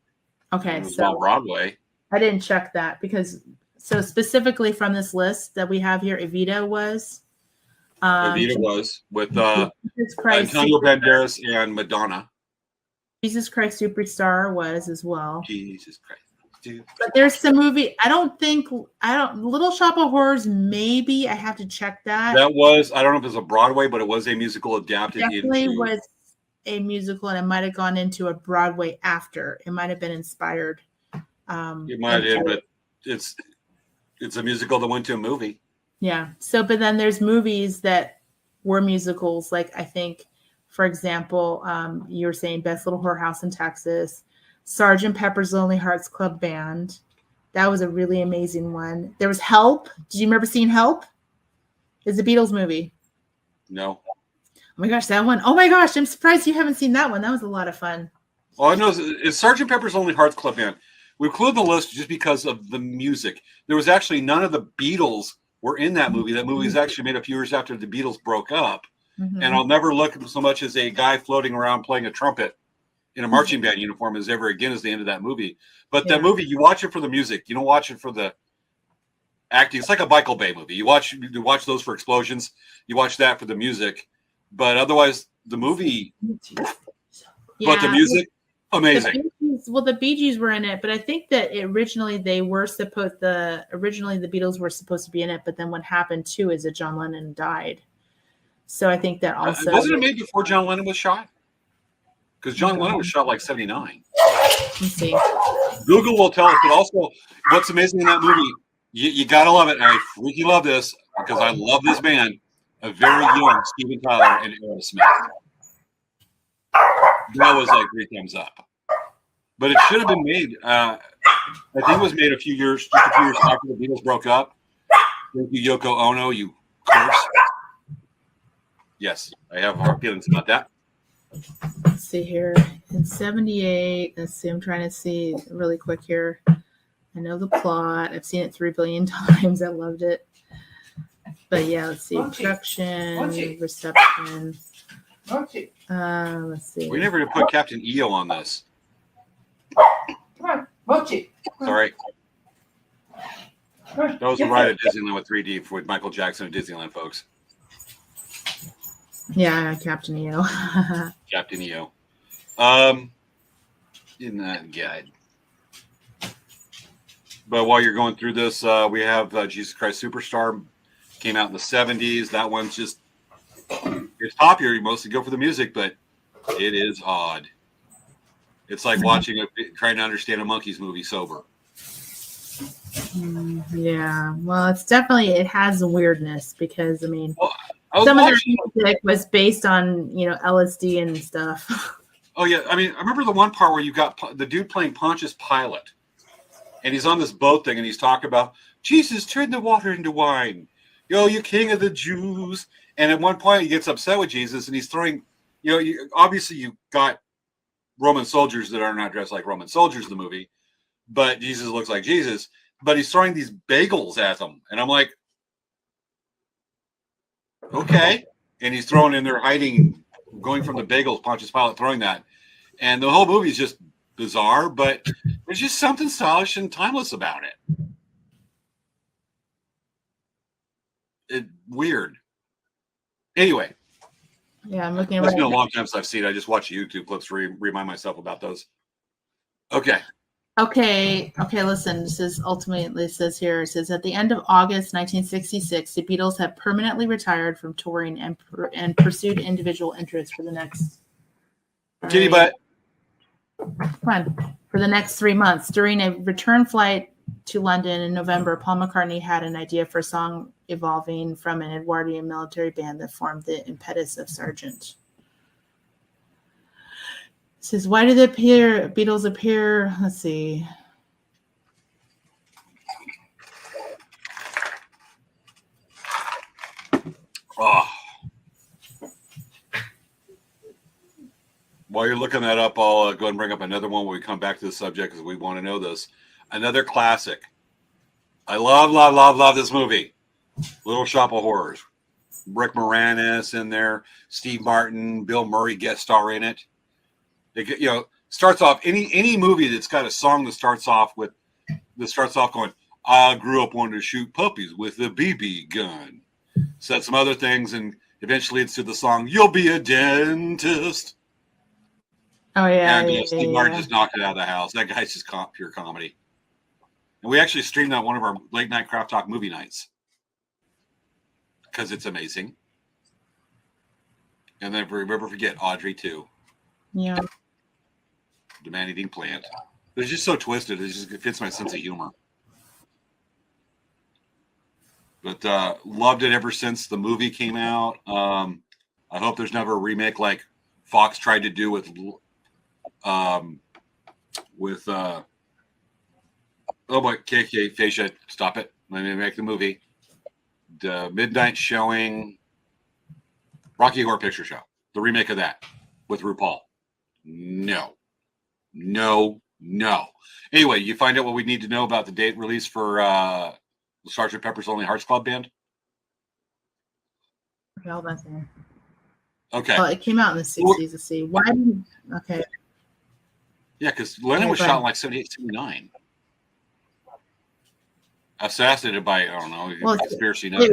Okay, it was on Broadway. I didn't check that because specifically from this list that we have here, Evita was. Evita was with Antonio Banderas and Madonna. Jesus Christ Superstar was as well. Jesus Christ. But there's some movie. Little Shop of Horrors. Maybe I have to check that. That was, I don't know if it was a Broadway, but it was a musical adapted. Definitely was a musical, and it might have gone into a Broadway after. It might have been inspired You might have, but it's a musical that went to a movie. Yeah. So, but then there's movies that were musicals. Like I think, for example, you were saying Best Little Whorehouse in Texas, Sergeant Pepper's Lonely Hearts Club Band. That was a really amazing one. There was Help. Did you remember seeing Help? It's a Beatles movie. No. Oh my gosh, that one. Oh my gosh, I'm surprised you haven't seen that one. That was a lot of fun. All I know is it's Sergeant Pepper's Lonely Hearts Club Band. We included the list just because of the music. There was actually none of the Beatles were in that movie. That movie was actually made a few years after the Beatles broke up. Mm-hmm. And I'll never look so much as a guy floating around playing a trumpet in a marching band uniform as ever again as the end of that movie. But that movie, you watch it for the music. You don't watch it for the acting. It's like a Michael Bay movie. You watch those for explosions. You watch that for the music. But otherwise, the movie, but the music, amazing. The Bee Gees were in it, but I think that originally the Beatles were supposed to be in it, but then what happened too is that John Lennon died. So I think that also wasn't it made before John Lennon was shot? Because John Lennon was shot like 79. Let's see. Google will tell us, but also what's amazing in that movie, you gotta love it. And I freaking love this because I love this band. A very young Steven Tyler and Aerosmith. That was like 3 times up. But it should have been made. I think it was made just a few years after the Beatles broke up. Thank you, Yoko Ono, you curse. Yes, I have hard feelings about that. Let's see here. In 78, let's see, I'm trying to see really quick here. I know the plot. I've seen it 3 billion times. I loved it. But yeah, let's see. Production, reception. Let's see. We never put Captain EO on this. Come on, Mochi. Sorry. That was a ride at Disneyland with 3D with Michael Jackson at Disneyland, folks. Yeah, Captain EO. Captain EO. In that guide. But while you're going through this, we have Jesus Christ Superstar. Came out in the 70s. That one's just, it's popular. You mostly go for the music, but it is odd. It's like trying to understand a Monkees movie sober. Yeah, well, it has a weirdness because, I mean, some of the music was based on, LSD and stuff. Oh, yeah. I mean, I remember the one part where you got the dude playing Pontius Pilate, and he's on this boat thing, and he's talking about, Jesus, turn the water into wine. Yo, you king of the Jews. And at one point, he gets upset with Jesus, and he's throwing, obviously you got Roman soldiers that are not dressed like Roman soldiers in the movie, but Jesus looks like Jesus. But he's throwing these bagels at them. And I'm like, okay. And he's throwing in there, going from the bagels, Pontius Pilate throwing that. And the whole movie is just bizarre, but there's just something stylish and timeless about it. Weird. Anyway. Yeah, I'm looking. It's been a long time since I've seen it. I just watch YouTube clips to remind myself about those. Okay. Listen, it says at the end of August 1966, the Beatles had permanently retired from touring and pursued individual interests for the next. Kitty butt. Come on. For the next 3 months. During a return flight to London in November, Paul McCartney had an idea for a song evolving from an Edwardian military band that formed the impetus of Sgt. It says, why did the Beatles appear? Let's see. Oh. While you're looking that up, I'll go and bring up another one when we come back to the subject because we want to know this. Another classic. I love this movie. Little Shop of Horrors. Rick Moranis in there. Steve Martin, Bill Murray guest star in it. Starts off any movie that's got a song that starts off going, I grew up wanting to shoot puppies with a BB gun. Said some other things, and eventually it's to the song, You'll Be a Dentist. Oh, yeah. And Steve Martin just knocked it out of the house. That guy's just pure comedy. And we actually streamed out one of our late night Craft Talk movie nights because it's amazing. And then never forget Audrey 2. Yeah. The man-eating plant. It's just so twisted. It fits my sense of humor. But loved it ever since the movie came out. I hope there's never a remake like Fox tried to do with oh boy, KK Fascia, stop it. Let me make the movie. The midnight showing Rocky Horror Picture Show. The remake of that with RuPaul. No. Anyway, you find out what we need to know about the date release for Sgt. Pepper's Lonely Hearts Club Band? Okay, hold on a second. Okay. Well, it came out in the 60s. Let's see. Why didn't... Okay. Yeah, because Lennon was shot in like 78, 79. Assassinated by, I don't know, conspiracy nuts.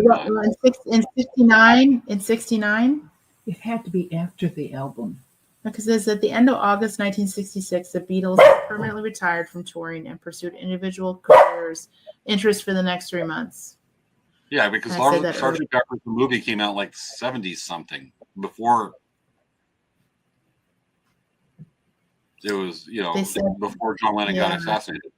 In 69? In 69? It had to be after the album. Because it says at the end of August 1966, the Beatles permanently retired from touring and pursued individual careers interests for the next 3 months. Yeah, because Sgt. Pepper's the movie came out like 70 something before it was, before John Lennon got assassinated.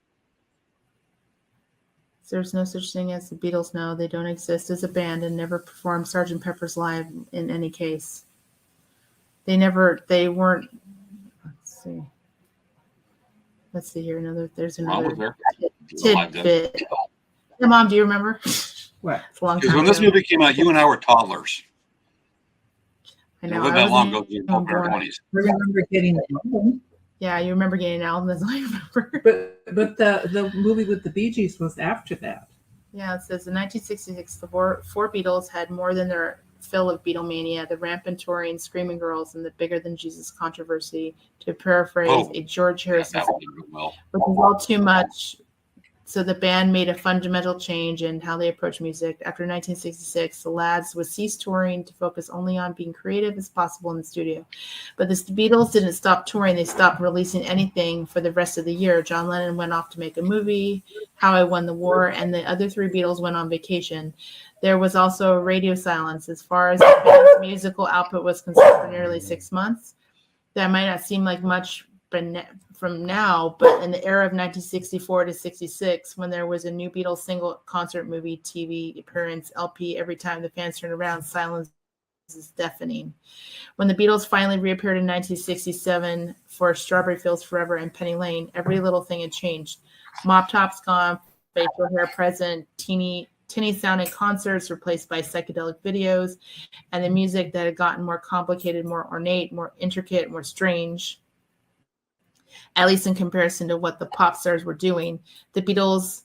There's no such thing as the Beatles. No, they don't exist as a band and never performed Sgt. Pepper's live in any case. They weren't. Let's see here. There's another tidbit. Yeah, Mom, do you remember? What? Because when this movie came out, you and I were toddlers. I know. It wasn't that long ago. In our 20s. I remember getting the album. Yeah, you remember getting an album. That's all I remember. But the movie with the Bee Gees was after that. Yeah, it says in 1966, the four Beatles had more than their fill of Beatlemania, the rampant touring, Screaming Girls, and the bigger than Jesus controversy, to paraphrase a George Harrison song, which is all too much. So the band made a fundamental change in how they approach music. After 1966, the lads would cease touring to focus only on being creative as possible in the studio. But the Beatles didn't stop touring. They stopped releasing anything for the rest of the year. John Lennon went off to make a movie, How I Won the War, and the other three Beatles went on vacation. There was also a radio silence as far as the band's musical output was concerned for nearly 6 months. That might not seem like much from now, but in the era of 1964 to 66, when there was a new Beatles single, concert, movie, TV appearance, LP, every time the fans turned around, silence is deafening. When the Beatles finally reappeared in 1967 for Strawberry Fields Forever and Penny Lane, every little thing had changed. Mop tops gone, facial hair present, tinny sounding concerts replaced by psychedelic videos, and the music that had gotten more complicated, more ornate, more intricate, more strange. At least in comparison to what the pop stars were doing, the Beatles,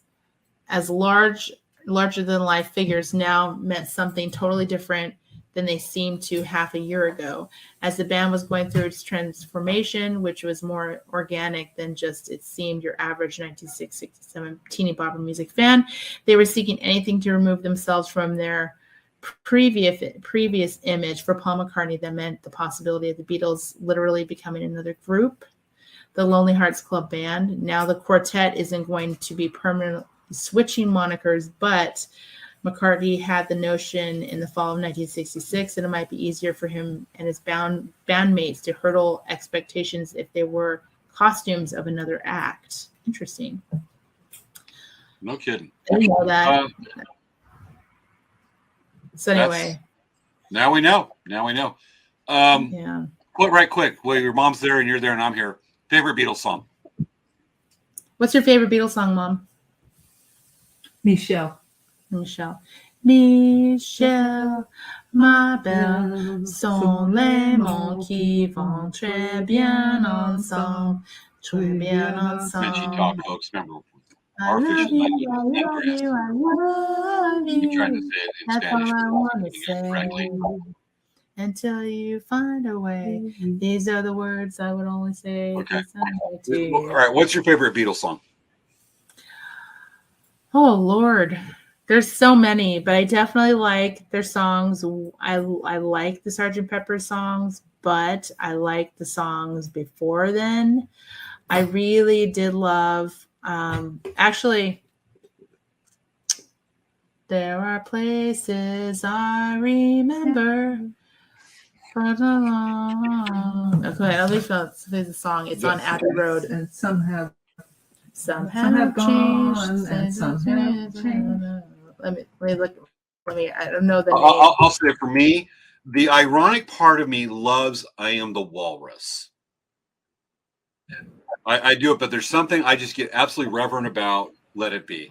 as larger than life figures, now meant something totally different than they seemed to half a year ago. As the band was going through its transformation, which was more organic than just it seemed your average 1967 teeny bopper music fan, they were seeking anything to remove themselves from their previous image. For Paul McCartney, that meant the possibility of the Beatles literally becoming another group, the Lonely Hearts Club Band. Now the quartet isn't going to be permanently switching monikers, but McCartney had the notion in the fall of 1966 that it might be easier for him and his bandmates to hurdle expectations if they were costumes of another act. Interesting. No kidding. I didn't know that. So anyway. Now we know. Yeah. Right quick. Well, your mom's there and you're there and I'm here. Favorite Beatles song? What's your favorite Beatles song, Mom? Michelle, ma belle, sont les mots qui vont très bien ensemble, très bien ensemble. And she talked, folks. Remember, I love you, I love you. You tried to say it in That's Spanish. all I want to say. Correctly. Until you find a way. These are the words I would only say. Okay. To you. All right. What's your favorite Beatles song? Oh, Lord. There's so many, but I definitely like their songs. I like the Sgt. Pepper songs, but I like the songs before then. I really did love, actually, there are places I remember. Okay, I'll leave the song. It's on Abbey Road. and some have Some Some have have gone changed, and some have changed. Let me look. I don't know the name. I'll say for me, the ironic part of me loves I Am the Walrus. I do it, but there's something I just get absolutely reverent about Let It Be.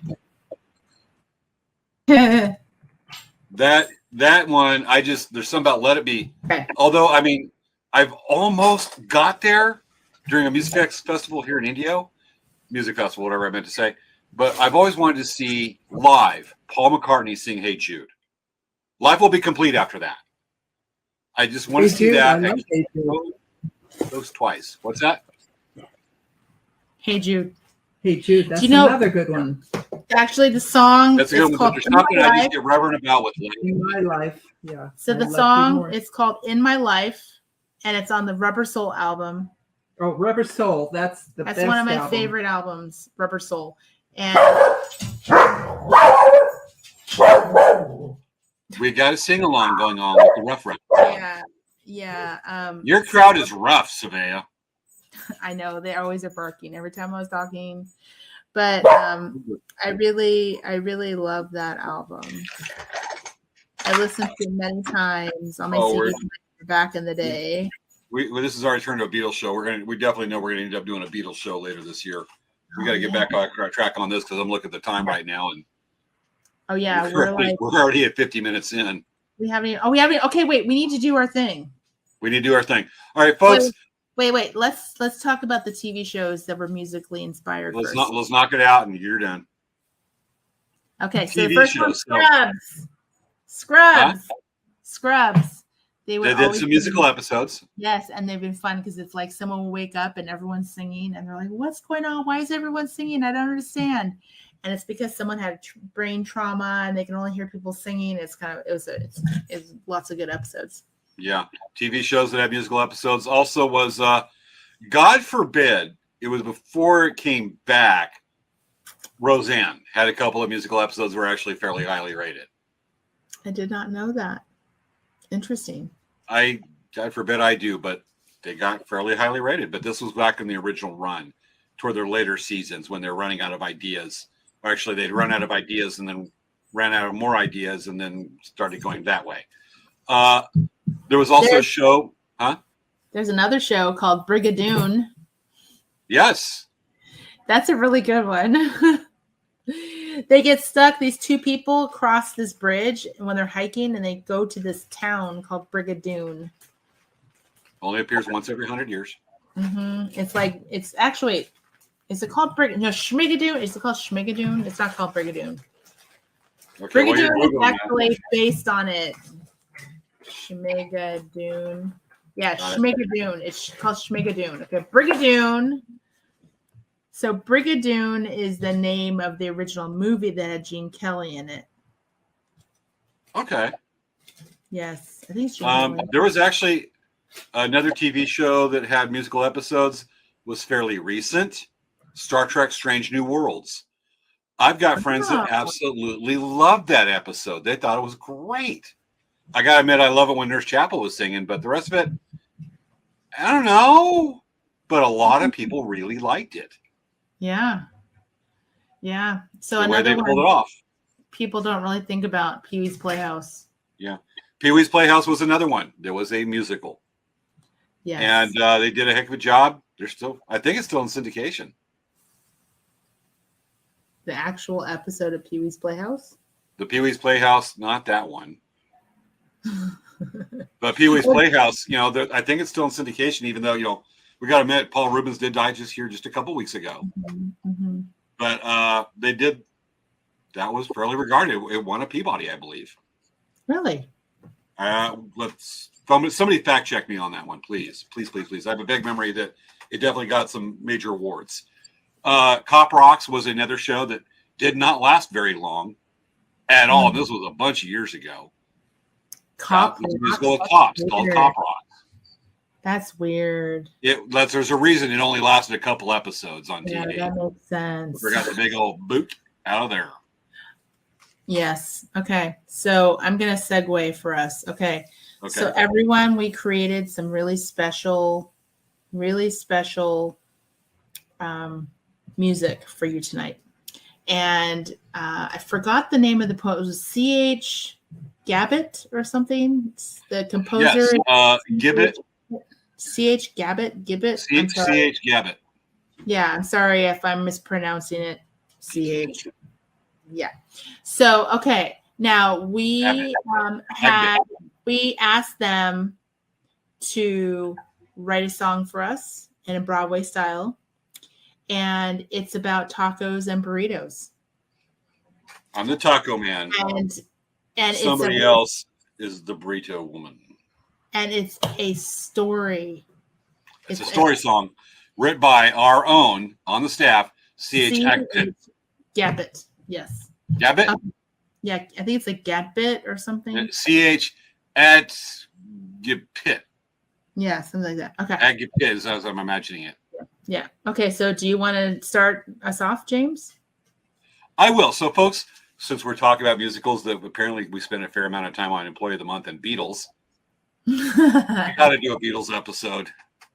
That one, there's something about Let It Be. Okay. Although, I mean, I've almost got there during a music festival here in Indio, music festival, whatever I meant to say. But I've always wanted to see live Paul McCartney sing Hey Jude. Life will be complete after that. I just want to see Jude, that. I love Hey Jude. Those twice. What's that? Hey Jude. Hey Jude, that's Do you know- another good one. Actually, the song That's a is good one. But called there's In My something I Life. just get reverent about with Let It In Be. my life, yeah. So I the love you song more. is called In My Life, and it's on the Rubber Soul album. Oh, Rubber Soul. That's the That's best one of my album. favorite albums, Rubber Soul. And We got a sing along going on with the Rough Riders. yeah. Your crowd is rough, Svea. I know they always are barking every time I was talking, but I really love that album. I listened to it many times on my CD back in the day. This is already turned to a Beatles show. We definitely know we're gonna end up doing a Beatles show later this year. We got to get back on track on this because I'm looking at the time right now, and oh yeah, we're already at 50 minutes in. We haven't. Okay, wait. We need to do our thing. We need to do our thing. All right, folks. Wait. Let's talk about the TV shows that were musically inspired. Let's knock it out, and you're done. Okay, so TV the first one, Scrubs. They did some musical episodes. Yes, and they've been fun because it's like someone will wake up and everyone's singing, and they're like, "What's going on? Why is everyone singing? I don't understand." And it's because someone had brain trauma and they can only hear people singing. It's lots of good episodes. Yeah, TV shows that have musical episodes. Also was God forbid it was before it came back. Roseanne had a couple of musical episodes that were actually fairly highly rated. I did not know that. Interesting. God forbid I do, but they got fairly highly rated. But this was back in the original run, toward their later seasons when they're running out of ideas. Or actually, they'd run out of ideas and then ran out of more ideas and then started going that way. There was also a show, huh? There's another show called Brigadoon. Yes. That's a really good one. They get stuck. These two people cross this bridge when they're hiking, and they go to this town called Brigadoon. Only appears once every 100 years. Mm-hmm. Is it called Schmigadoon? Is it called Schmigadoon? It's not called Brigadoon. Okay, Brigadoon is actually based on it. Schmigadoon. Yeah, Schmigadoon. It's called Schmigadoon. Okay, Brigadoon. So Brigadoon is the name of the original movie that had Gene Kelly in it. Okay. Yes, I think it's Gene Kelly. There was actually another TV show that had musical episodes. Was fairly recent. Star Trek: Strange New Worlds. I've got friends that absolutely loved that episode. They thought it was great. I gotta admit, I love it when Nurse Chapel was singing, but the rest of it, I don't know. But a lot of people really liked it. Yeah. So the way another they one pulled it off. People don't really think about Pee-wee's Playhouse. Yeah, Pee-wee's Playhouse was another one. There was a musical. Yes. And they did a heck of a job. I think it's still in syndication. The actual episode of Pee-wee's Playhouse? The Pee-wee's Playhouse, not that one. But Pee-wee's Playhouse, I think it's still in syndication, even though, we got to admit, Paul Rubens did die just a couple weeks ago. Mm-hmm. But they did, that was fairly regarded. It won a Peabody, I believe. Really? Somebody fact check me on that one, please. Please. I have a big memory that it definitely got some major awards. Cop Rocks was another show that did not last very long at all. And this was a bunch of years ago. Musical with Cops called Cop Rocks. That's weird. There's a reason it only lasted a couple episodes on TV. Yeah, that makes sense. We got the big old boot out of there. Yes. Okay. So I'm going to segue for us. Okay. So everyone, we created some really special music for you tonight. And I forgot the name of the poet. It was C.H. Gabbett or something. It's the composer. Yes, Gibbet. C.H. Gibbett. I'm sorry. C.H. Gabbett. Yeah, I'm sorry if I'm mispronouncing it. C.H. Yeah. So, okay. Now we we asked them to write a song for us in a Broadway style, and it's about tacos and burritos. I'm the taco man. And somebody else is the burrito woman. And it's a story. It's a story song written by our own on the staff, C.H. Gabbett. Yes. Gabbett? Yeah, I think it's like Gabbett or something. C.H. at Gippit. Yeah, something like that. Okay. At Gippit is as I'm imagining it. Yeah. Okay, so do you want to start us off, James? I will. So, folks, since we're talking about musicals that apparently we spend a fair amount of time on Employee of the Month and Beatles, we got to do a Beatles episode.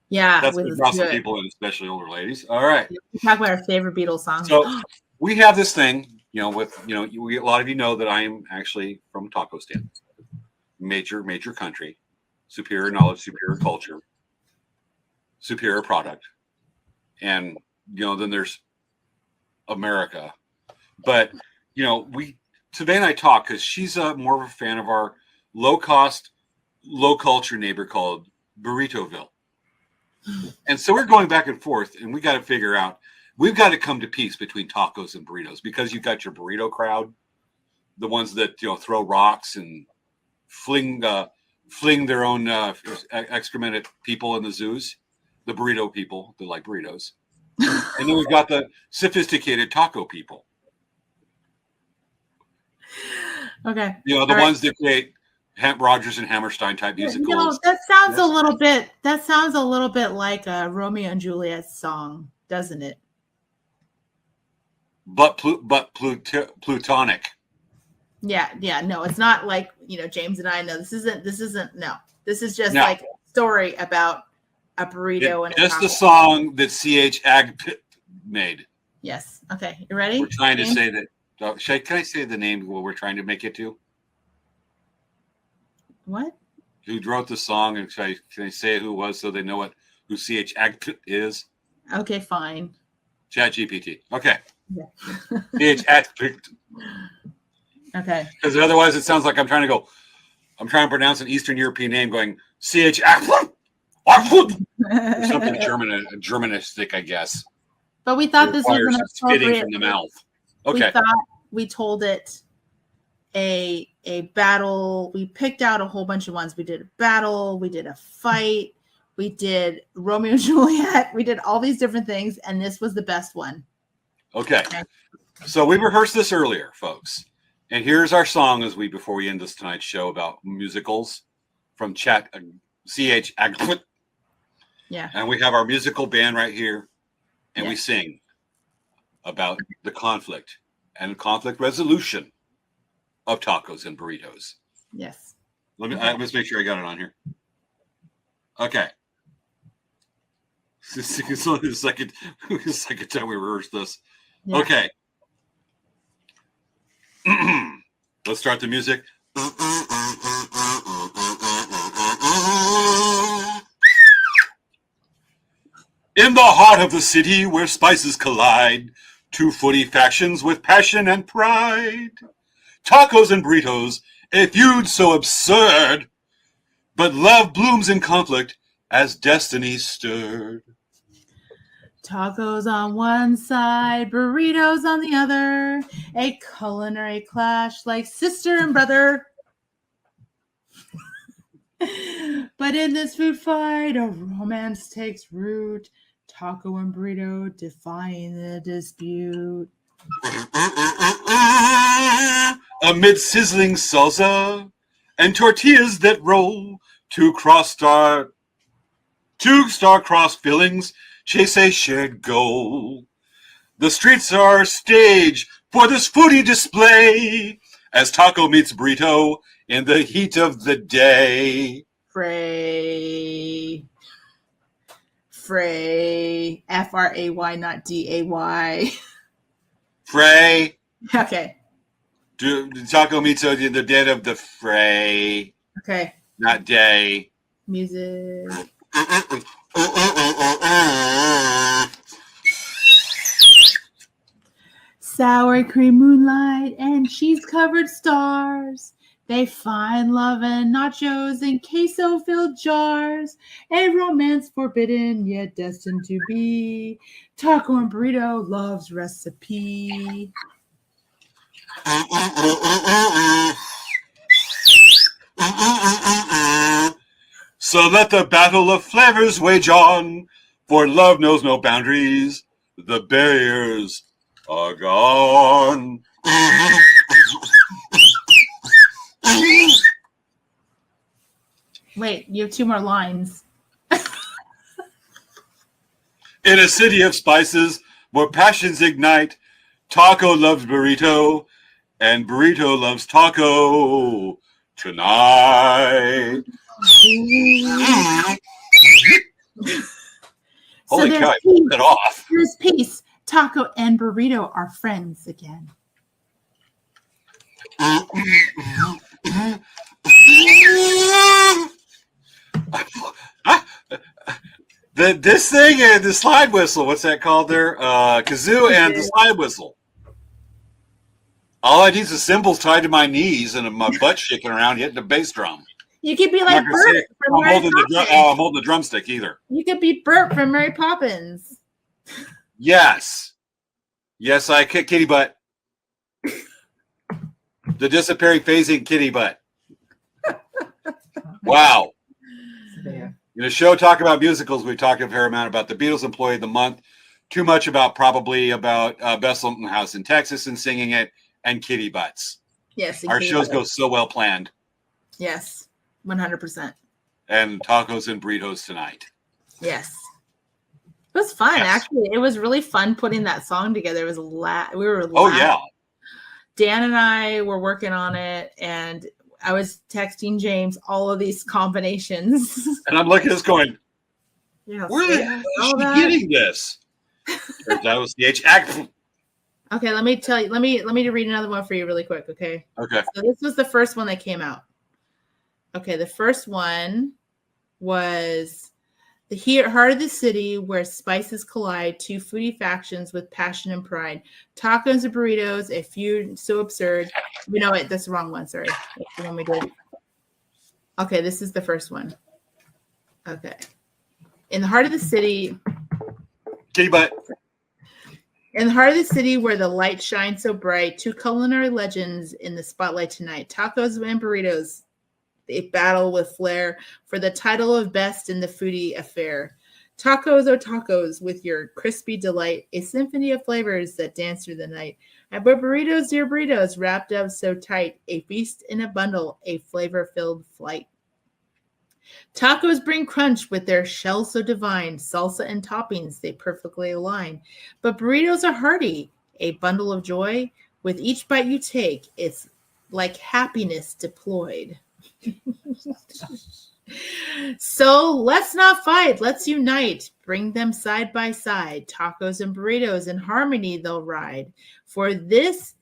Yeah. That's what draws some people in, especially older ladies. All right. We talk about our favorite Beatles songs. So we have this thing, a lot of you know that I am actually from a taco stand. Major country, superior knowledge, superior culture, superior product. And, then there's America. But, Savannah and I talk because she's more of a fan of our low-cost, low-culture neighbor called Burritoville. And so we're going back and forth, and we got to figure out, we've got to come to peace between tacos and burritos because you've got your burrito crowd, the ones that, throw rocks and fling their own excrement at people in the zoos, the burrito people that like burritos. And then we've got the sophisticated taco people. Okay. The ones that create Rodgers and Hammerstein type musicals. That sounds a little bit. That sounds a little bit like a Romeo and Juliet song, doesn't it? But plutonic. Yeah. No, it's not like James and I know. This isn't. No, this is just like a story about a burrito and just the song that C.H. Agpit made. Yes. Okay. You ready? We're trying to say that. Can I say the name what we're trying to make it to? What? Who wrote the song? And can I say who it was so they know who C.H. Agpit is? Okay, fine. ChatGPT. Okay. Yeah. C.H. Agpit. Okay. Because otherwise it sounds like I'm trying to pronounce an Eastern European name going C.H. Agpit. Or something Germanistic, I guess. But we thought this was an spitting from the mouth. Okay. We thought we told it a battle. We picked out a whole bunch of ones. We did a battle. We did a fight. We did Romeo and Juliet. We did all these different things, and this was the best one. Okay. So we rehearsed this earlier, folks. And here's our song before we end this tonight's show about musicals from C.H. Agpit. Yeah. And we have our musical band right here, and we sing about the conflict and conflict resolution of tacos and burritos. Yes. Let's make sure I got it on here. Okay. It's only the second time we rehearsed this. Yeah. Okay. Let's start the music. In the heart of the city where spices collide, two footy factions with passion and pride. Tacos and burritos, a feud so absurd, but love blooms in conflict as destiny stirred. Tacos on one side, burritos on the other, a culinary clash like sister and brother. But in this food fight, a romance takes root. Taco and burrito defying the dispute. Amid sizzling salsa and tortillas that roll, two star-crossed fillings chase a shared goal. The streets are stage for this foodie display as taco meets burrito in the heat of the day. Fray. Fray, not Day. Fray. Okay. Taco meets the dead of the fray. Okay. Not day. Music. Sour cream moonlight and cheese-covered stars. They find love in nachos and queso-filled jars. A romance forbidden yet destined to be. Taco and burrito love's recipe. So let the battle of flavors wage on, for love knows no boundaries. The barriers are gone. Wait, you have 2 more lines. In a city of spices where passions ignite, Taco loves burrito, and burrito loves taco tonight. Holy cow, I pulled it off. There's peace. Taco and burrito are friends again. This thing and the slide whistle, what's that called there? Kazoo and the slide whistle. All I need is the cymbals tied to my knees and my butt shaking around hitting the bass drum. You could be like Bert from I'm Mary holding Poppins. I'm holding the drumstick either. You could be Bert from Mary Poppins. Yes. Yes, I kick kitty butt. The disappearing phasing kitty butt. Wow. There. In a show talk about musicals, we talk a fair amount about the Beatles Employee of the Month. Too much about Best Limpton House in Texas and singing it, and kitty butts. Yes. Our shows go so well planned. Yes. 100%. And tacos and burritos tonight. Yes. It was fun, Yes. actually. It was really fun putting that song together. It was we were Oh, laughing. yeah. Dan and I were working on it, and I was texting James all of these combinations. And I'm looking at this going, Yeah, where the hell is she getting this? Turns out it was the act. Okay, let me tell you. Let me read another one for you really quick, okay? Okay. So this was the first one that came out. Okay, the first one was the heart of the city where spices collide, 2 foodie factions with passion and pride. Tacos and burritos, a feud so absurd. You know what? That's the wrong one. Sorry. That's the one we did. Okay, this is the first one. Okay. In the heart of the city. Kitty butt. In the heart of the city where the light shines so bright, 2 culinary legends in the spotlight tonight. Tacos and burritos. A battle with flair for the title of best in the foodie affair. Tacos, oh tacos, with your crispy delight, a symphony of flavors that dance through the night. And burritos, dear burritos, wrapped up so tight, a feast in a bundle, a flavor-filled flight. Tacos bring crunch with their shell so divine, salsa and toppings, they perfectly align. But burritos are hearty, a bundle of joy. With each bite you take, it's like happiness deployed. So let's not fight, let's unite, bring them side by side. Tacos and burritos in harmony they'll ride. For this,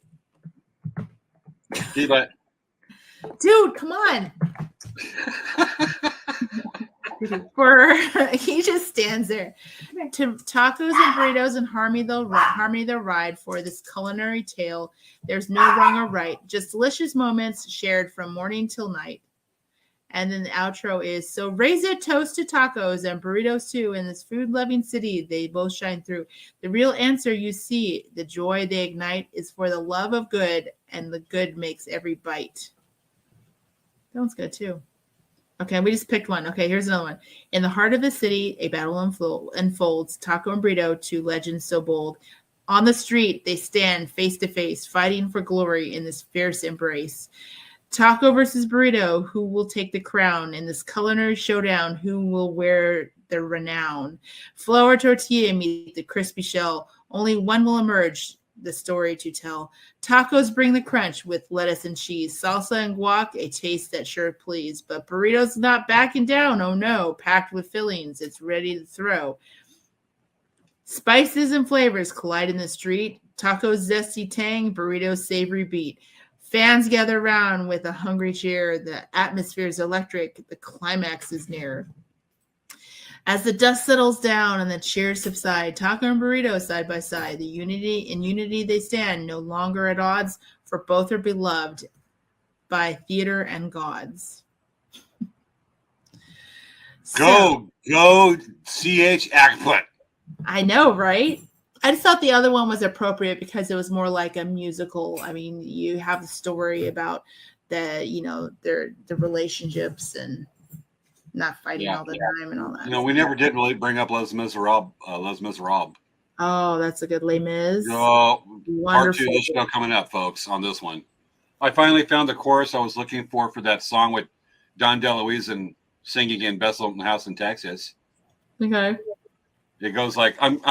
Kitty butt. dude, come on. For he just stands there. To tacos and burritos and harmony they'll ride. For this culinary tale, there's no wrong or right, just delicious moments shared from morning till night. And then the outro is, so raise a toast to tacos and burritos too. In this food-loving city, they both shine through. The real answer you see, the joy they ignite, is for the love of good, and the good makes every bite. That one's good too. Okay, we just picked one. Okay, here's another one. In the heart of the city, a battle unfolds. Taco and burrito, 2 legends so bold. On the street, they stand face to face, fighting for glory in this fierce embrace. Taco versus burrito, who will take the crown in this culinary showdown? Who will wear the renown? Flour tortilla meet the crispy shell. Only one will emerge. the story to tell. Tacos bring the crunch with lettuce and cheese, salsa and guac, a taste that sure please. But burritos not backing down. Oh no, packed with fillings. It's ready to throw. Spices and flavors collide in the street. Tacos zesty tang, burritos savory beat. Fans gather around with a hungry cheer. The atmosphere is electric. The climax is near. As the dust settles down and the cheers subside, taco and burrito side by side, in unity they stand, no longer at odds, for both are beloved by theater and gods. Go, CH Ackput. I know, right? I just thought the other one was appropriate because it was more like a musical. I mean, you have the story about the relationships and not fighting all the time and all that. We never did really bring up Les Miserables. Oh, that's a good Les Mis. Oh, Wonderful. part 2 of the show coming up, folks, on this one. I finally found the chorus I was looking for that song with Don DeLuise and singing in Bethlehem House in Texas. Okay. It goes like I'm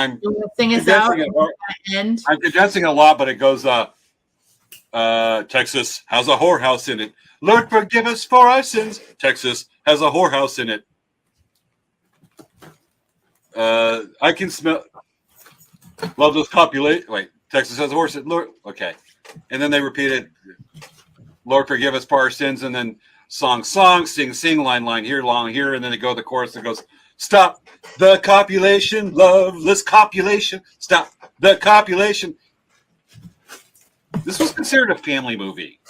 sing us out. I'm condensing a lot, but it goes Texas has a whorehouse in it. Lord forgive us for our sins. Texas has a whorehouse in it. I can smell. Love those copulate. Wait, Texas has a horse. Lord, okay, and then they repeated, "Lord forgive us for our sins," and then song, sing, line here, long here, and then they go the chorus that goes, "Stop the copulation, loveless copulation. Stop the copulation." This was considered a family movie.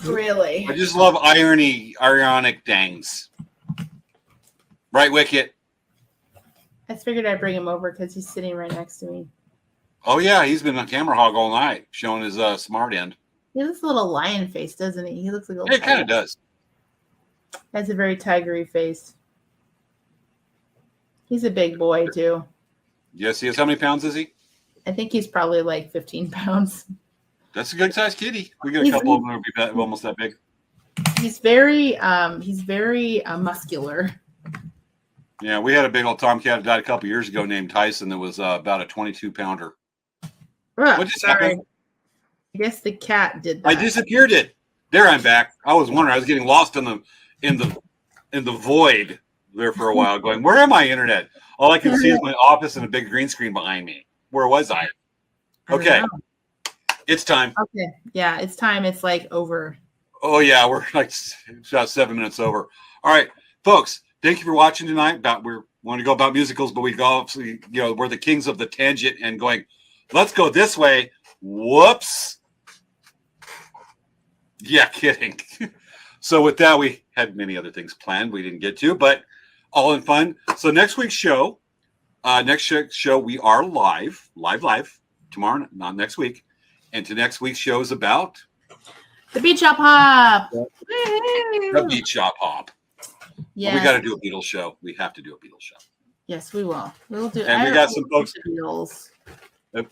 Really? I just love ironic dangs. Right, Wicket? I figured I'd bring him over because he's sitting right next to me. Oh, yeah, he's been on camera hog all night, showing his smart end. He looks a little lion face, doesn't he? He looks like a little It kind of does. That's a very tigery face. He's a big boy, too. Yes, he is. How many pounds is he? I think he's probably like 15 pounds. That's a good sized kitty. We got a couple of them that will be almost that big. He's very muscular. Yeah, we had a big old tomcat that died a couple years ago named Tyson that was about a 22-pounder. What just happened? I guess the cat did that. I disappeared it. There, I'm back. I was wondering. I was getting lost in the void there for a while, going, "Where am I, internet?" All I can see is my office and a big green screen behind me. Where was I? Okay, it's time. Okay, yeah, it's time. It's like over. Oh yeah, we're like about 7 minutes over. All right, folks. Thank you for watching tonight. We want to go about musicals, but we obviously, we're the kings of the tangent and going, let's go this way. Whoops. Yeah, kidding. So with that, we had many other things planned we didn't get to, but all in fun. So next week's show, we are live tomorrow, not next week. And to next week's show is about the Beach Shop Hop. The Beach Shop Hop. Yeah, we got to do a Beatles show. We have to do a Beatles show. Yes, we will. We'll do. And we got some folks. Beatles. And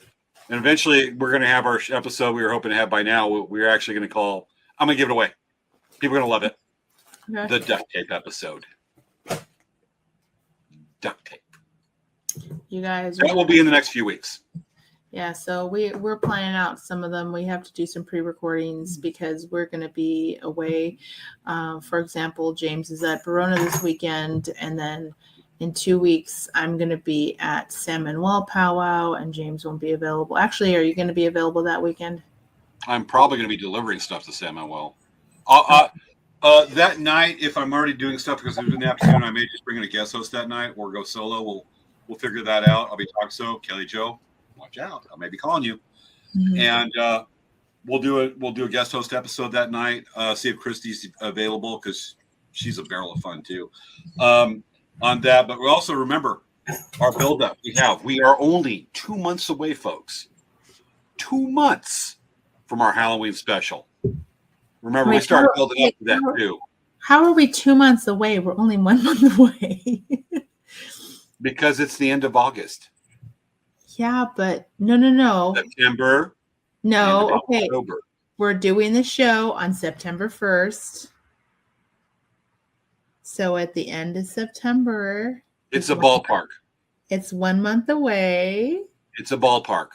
eventually, we're going to have our episode we were hoping to have by now. We're actually going to call. I'm going to give it away. People are going to love it. Okay. The duct tape episode. Duct tape. You guys. That will be in the next few weeks. Yeah, so we're planning out some of them. We have to do some pre-recordings because we're going to be away. For example, James is at Verona this weekend, and then in 2 weeks, I'm going to be at San Manuel Powwow, and James won't be available. Actually, are you going to be available that weekend? I'm probably going to be delivering stuff to San Manuel. That night, if I'm already doing stuff because it's in the afternoon, I may just bring in a guest host that night or go solo. We'll figure that out. I'll be talking Kelly Joe. Watch out! I may be calling you, and we'll do a guest host episode that night. See if Christy's available because she's a barrel of fun too. On that, but we also remember our build-up. We are only 2 months away, folks. 2 months from our Halloween special. Remember, we started building up to that too. How are we 2 months away? We're only 1 month away. Because it's the end of August. Yeah, but no. September. No, okay. October. We're doing the show on September 1st. So at the end of September. It's a ballpark. It's 1 month away. It's a ballpark.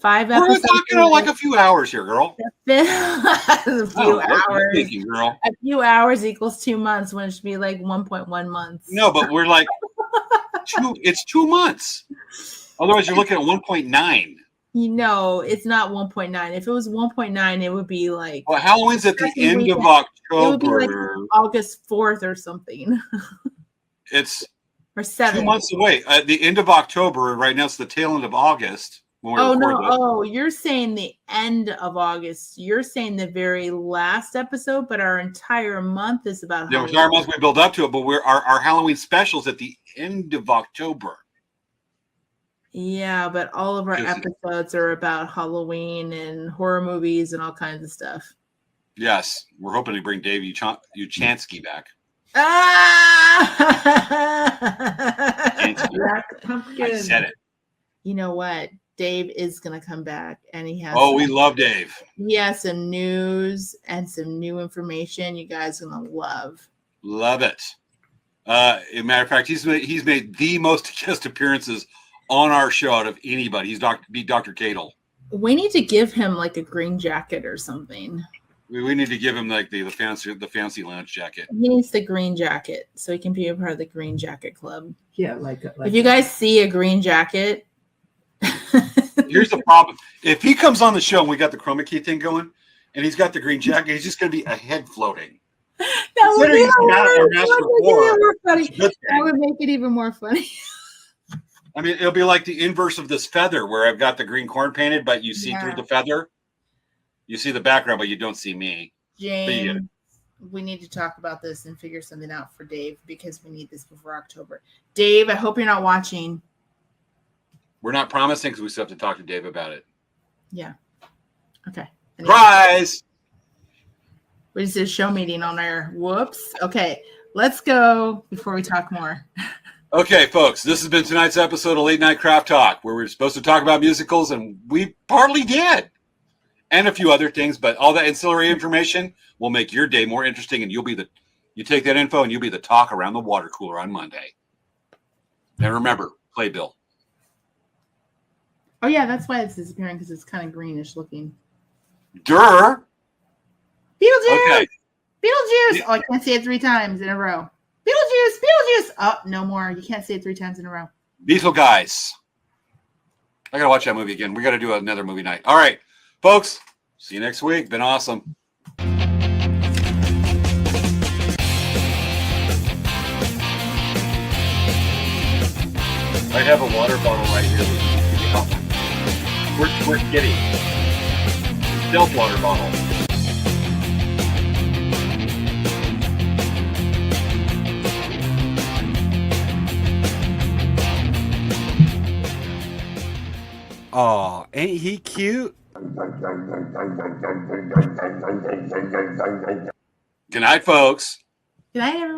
5 We're episodes. talking like a few hours here, girl. A few What are you hours. thinking, girl? A few hours equals 2 months when it should be like 1.1 months. No, but we're like it's 2 months. Otherwise, you're looking at 1.9. You know, it's not 1.9. If it was 1.9, it would be like Well, Halloween's at the second end week of of- October. it would be like August 4th or something. It's Or 2 7th. months away. At the end of October, right now it's the tail end of August when we Oh record no! this. Oh, you're saying the end of August. You're saying the very last episode, but our entire month is about There Halloween. was our month we build up to it, but our Halloween specials at the end of October. Yeah, but all of our Just- episodes are about Halloween and horror movies and all kinds of stuff. Yes, we're hoping to bring Dave Uchansky back. Ah! Black pumpkin. I said it. You know what? Dave is gonna come back, and he has. Oh, we love Dave. He has some news and some new information you guys are gonna love. Love it. As a matter of fact, he's made the most guest appearances on our show out of anybody. He's Dr. Cadle. We need to give him like a green jacket or something. We need to give him like the fancy lounge jacket. He needs the green jacket so he can be a part of the Green Jacket Club. Yeah, like If you guys see a green jacket, Here's the problem: if he comes on the show and we got the chroma key thing going, and he's got the green jacket, he's just going to be a head floating. that would, Considering be he's not our master horror, funny. it's a good That thing. would make it even more funny. I mean, it'll be like the inverse of this feather, where I've got the green corn painted, but you see Yeah. through the feather. You see the background, but you don't see me. James, we need to talk about this and figure something out for Dave because we need this before October. Dave, I hope you're not watching. We're not promising because we still have to talk to Dave about it. Yeah. Okay. Surprise! We just did a show meeting on air. Whoops. Okay. Let's go before we talk more. Okay, folks, this has been tonight's episode of Late Night Craft Talk, where we're supposed to talk about musicals, and we partly did. And a few other things, but all that ancillary information will make your day more interesting, and you take that info and you'll be the talk around the water cooler on Monday. And remember, playbill. Oh, yeah, that's why it's disappearing because it's kind of greenish looking. Durr. Beetlejuice! Okay. Beetlejuice! Oh, I can't say it 3 times in a row. Beetlejuice! Beetlejuice! Oh, no more. You can't say it 3 times in a row. Beetle Guys. I got to watch that movie again. We got to do another movie night. All right, folks. See you next week. Been awesome. I have a water bottle right here. We're kidding. Stealth water bottle. Aw, ain't he cute? Good night, folks. Good night, everyone.